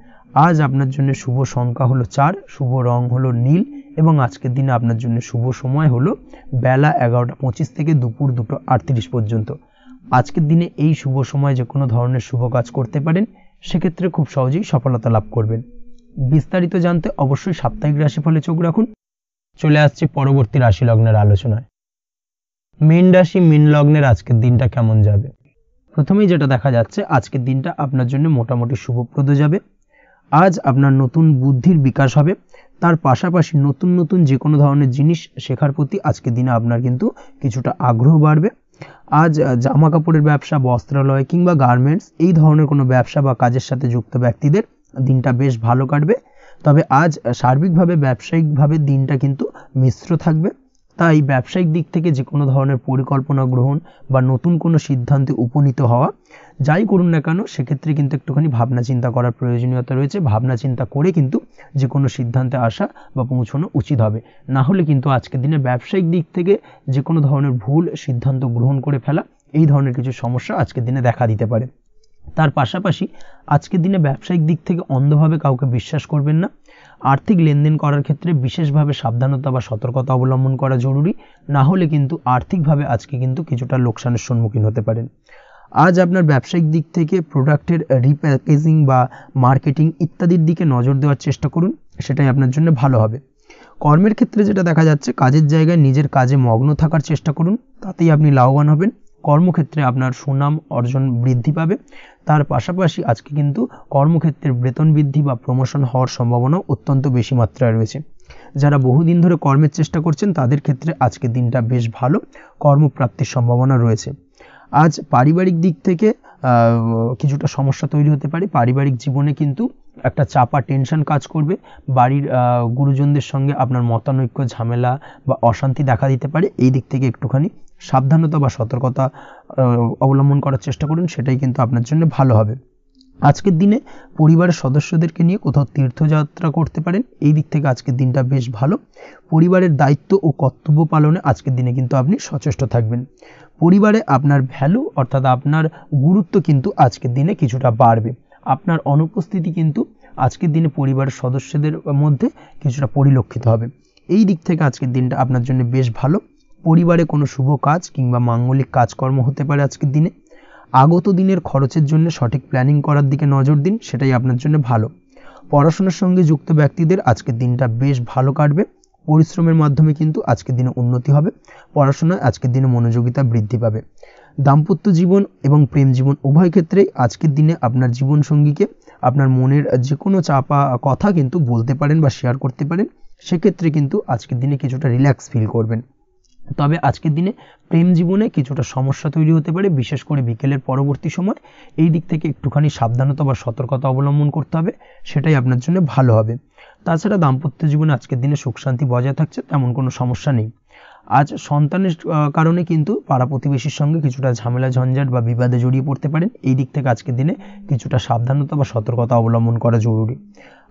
আজ আপনার জন্য শুভ সংখ্যা হলো 4, শুভ রং হলো নীল এবং আজকের দিনে আপনার জন্য শুভ সময় হলো বেলা 11:25 থেকে দুপুর 2:38 পর্যন্ত। আজকের দিনে এই শুভ সময় যে কোনো ধরনের শুভ কাজ করতে পারেন, সেক্ষেত্রে খুব সহজেই সফলতা লাভ করবেন। বিস্তারিত জানতে অবশ্যই সাপ্তাহিক রাশিফলে চোখ রাখুন। চলে আসছে পরবর্তী রাশি লগ্নের আলোচনায়। মীন রাশি মীন লগ্নের আজকের দিনটা কেমন যাবে? প্রথমেই যেটা দেখা যাচ্ছে, আজকের দিনটা আপনার জন্য মোটামুটি শুভপ্রদ যাবে। আজ আপনার নতুন বুদ্ধির বিকাশ হবে, তার পাশাপাশি নতুন নতুন যে কোনো ধরনের জিনিস শেখার প্রতি আজকের দিনে আপনার কিন্তু কিছুটা আগ্রহ বাড়বে। আজ জামা কাপড়ের ব্যবসা, বস্ত্রালয় কিংবা গার্মেন্টস এই ধরনের কোনো ব্যবসা বা কাজের সাথে যুক্ত ব্যক্তিদের দিনটা বেশ ভালো কাটবে। তবে আজ সার্বিকভাবে ব্যবসায়িকভাবে দিনটা কিন্তু মিশ্র থাকবে, তাই ব্যবসায়িক দিক থেকে যে কোনো ধরনের পরিকল্পনা গ্রহণ বা নতুন কোনো সিদ্ধান্তে উপনীত হওয়া, যাই করুন না কেন সেক্ষেত্রে কিন্তু একটুখানি ভাবনা চিন্তা করার প্রয়োজনীয়তা রয়েছে। ভাবনা চিন্তা করে কিন্তু যে কোনো সিদ্ধান্তে আসা বা পৌঁছানো উচিত হবে, না হলে কিন্তু আজকের দিনে ব্যবসায়িক দিক থেকে যে কোনো ধরনের ভুল সিদ্ধান্ত গ্রহণ করে ফেলা, এই ধরনের কিছু সমস্যা আজকের দিনে দেখা দিতে পারে। তার পাশাপাশি আজকের দিনে ব্যবসায়িক দিক থেকে অন্ধভাবে কাউকে বিশ্বাস করবেন না। আর্থিক লেনদেন করার ক্ষেত্রে বিশেষভাবে সাবধানতা বা সতর্কতা অবলম্বন করা জরুরি, না হলে কিন্তু আর্থিকভাবে আজকে কিন্তু কিছুটা লোকসানের সম্মুখীন হতে পারেন। আজ আপনার ব্যবসায়িক দিক থেকে প্রোডাক্টের রিপ্যাকেজিং বা মার্কেটিং ইত্যাদির দিকে নজর দেওয়ার চেষ্টা করুন, সেটাই আপনার জন্য ভালো হবে। কর্মের ক্ষেত্রে যেটা দেখা যাচ্ছে, কাজের জায়গায় নিজের কাজে মগ্ন থাকার চেষ্টা করুন, তাতেই আপনি লাভবান হবেন। কর্মক্ষেত্রে আপনার সুনাম অর্জন বৃদ্ধি পাবে, তার পাশাপাশি আজকে কিন্তু কর্মক্ষেত্রের বেতন বৃদ্ধি বা প্রমোশন হওয়ার সম্ভাবনাও অত্যন্ত বেশি মাত্রায় রয়েছে। যারা বহুদিন ধরে কর্মের চেষ্টা করছেন তাদের ক্ষেত্রে আজকের দিনটা বেশ ভালো, কর্মপ্রাপ্তির সম্ভাবনা রয়েছে। আজ পারিবারিক দিক থেকে কিছুটা সমস্যা তৈরি হতে পারে। পারিবারিক জীবনে কিন্তু একটা চাপা টেনশন কাজ করবে। বাড়ির গুরুজনদের সঙ্গে আপনার মতানৈক্য, ঝামেলা বা অশান্তি দেখা দিতে পারে। এই দিক থেকে একটুখানি সাবধানতা বা সতর্কতা অবলম্বন করার চেষ্টা করুন, সেটাই কিন্তু আপনার জন্য ভালো হবে। আজকের দিনে পরিবারের সদস্যদেরকে নিয়ে কোথাও তীর্থযাত্রা করতে পারেন, এই দিক থেকে আজকের দিনটা বেশ ভালো। পরিবারের দায়িত্ব ও কর্তব্য পালনে আজকের দিনে কিন্তু আপনি সচেষ্ট থাকবেন। পরিবারে আপনার ভ্যালু অর্থাৎ আপনার গুরুত্ব কিন্তু আজকের দিনে কিছুটা বাড়বে। আপনার অনুপস্থিতি কিন্তু আজকের দিনে পরিবারের সদস্যদের মধ্যে কিছুটা পরিলক্ষিত হবে। এই দিক থেকে আজকের দিনটা আপনার জন্য বেশ ভালো। পরিবারে কোনো শুভ কাজ কিংবা মাঙ্গলিক কাজকর্ম হতে পারে আজকের দিনে। আগত দিনের খরচের জন্য সঠিক প্ল্যানিং করার দিকে নজর দিন, সেটাই আপনার জন্য ভালো। পড়াশোনার সঙ্গে যুক্ত ব্যক্তিদের আজকের দিনটা বেশ ভালো কাটবে। পরিশ্রমের মাধ্যমে কিন্তু আজকের দিনে উন্নতি হবে। পড়াশোনায় আজকের দিনে মনোযোগিতা বৃদ্ধি পাবে। দাম্পত্য জীবন এবং প্রেম জীবন উভয় ক্ষেত্রেই আজকের দিনে আপনার জীবনসঙ্গীকে আপনার মনের যে কোনো চাপা কথা কিন্তু বলতে পারেন বা শেয়ার করতে পারেন, সেক্ষেত্রে কিন্তু আজকের দিনে কিছুটা রিল্যাক্স ফিল করবেন। তবে আজকের দিনে প্রেম জীবনে কিছুটা সমস্যা তৈরি হতে পারে, বিশেষ করে বিকেলের পরবর্তী সময়। এই দিক থেকে একটুখানি সাবধানতা বা সতর্কতা অবলম্বন করতে হবে, সেটাই আপনার জন্য ভালো হবে। তাছাড়া দাম্পত্য জীবনে আজকের দিনে সুখ শান্তি বজায় থাকছে, তেমন কোনো সমস্যা নেই। আজ সন্তানের কারণে কিন্তু পাড়া প্রতিবেশীর সঙ্গে কিছুটা ঝামেলা ঝঞ্ঝাট বা বিবাদে জড়িয়ে পড়তে পারেন। এই দিক থেকে আজকের দিনে কিছুটা সাবধানতা বা সতর্কতা অবলম্বন করা জরুরি।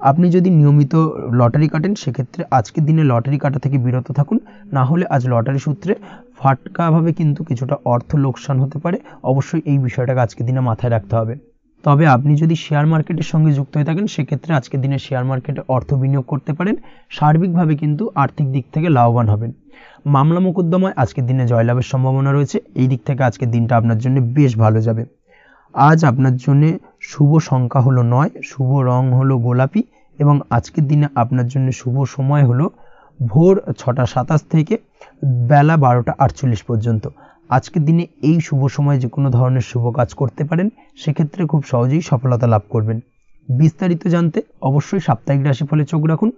আপনি যদি নিয়মিত লটারি কাটেন সেক্ষেত্রে আজকের দিনে লটারি কাটা থেকে বিরত থাকুন, না হলে আজ লটারি সূত্রে ফাটকাভাবে কিন্তু কিছুটা অর্থ লোকসান হতে পারে। অবশ্যই এই বিষয়টাকে আজকের দিনে মাথায় রাখতে হবে। তবে আপনি যদি শেয়ার মার্কেটের সঙ্গে যুক্ত হয়ে থাকেন সেক্ষেত্রে আজকের দিনে শেয়ার মার্কেটে অর্থ বিনিয়োগ করতে পারেন, সার্বিকভাবে কিন্তু আর্থিক দিক থেকে লাভবান হবেন। মামলা মোকদ্দমায় আজকের দিনে জয়লাভের সম্ভাবনা রয়েছে। এই দিক থেকে আজকের দিনটা আপনার জন্য বেশ ভালো যাবে। আজ আপনার জন্য শুভ সংখ্যা হলো 9, শুভ রং হলো গোলাপি এবং আজকের দিনে আপনার জন্য শুভ সময় হলো ভোর 6টা 27 থেকে বেলা 12টা 48 পর্যন্ত। আজকের দিনে এই শুভ সময় যে কোনো ধরনের শুভ কাজ করতে পারেন, সেক্ষেত্রে খুব সহজেই সফলতা লাভ করবেন। বিস্তারিত জানতে অবশ্যই সাপ্তাহিক রাশিফলে চোখ রাখুন।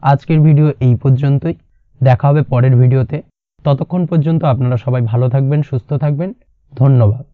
আজকের ভিডিও এই পর্যন্তই, দেখা হবে পরের ভিডিওতে। ততক্ষণ পর্যন্ত আপনারা সবাই ভালো থাকবেন, সুস্থ থাকবেন। ধন্যবাদ।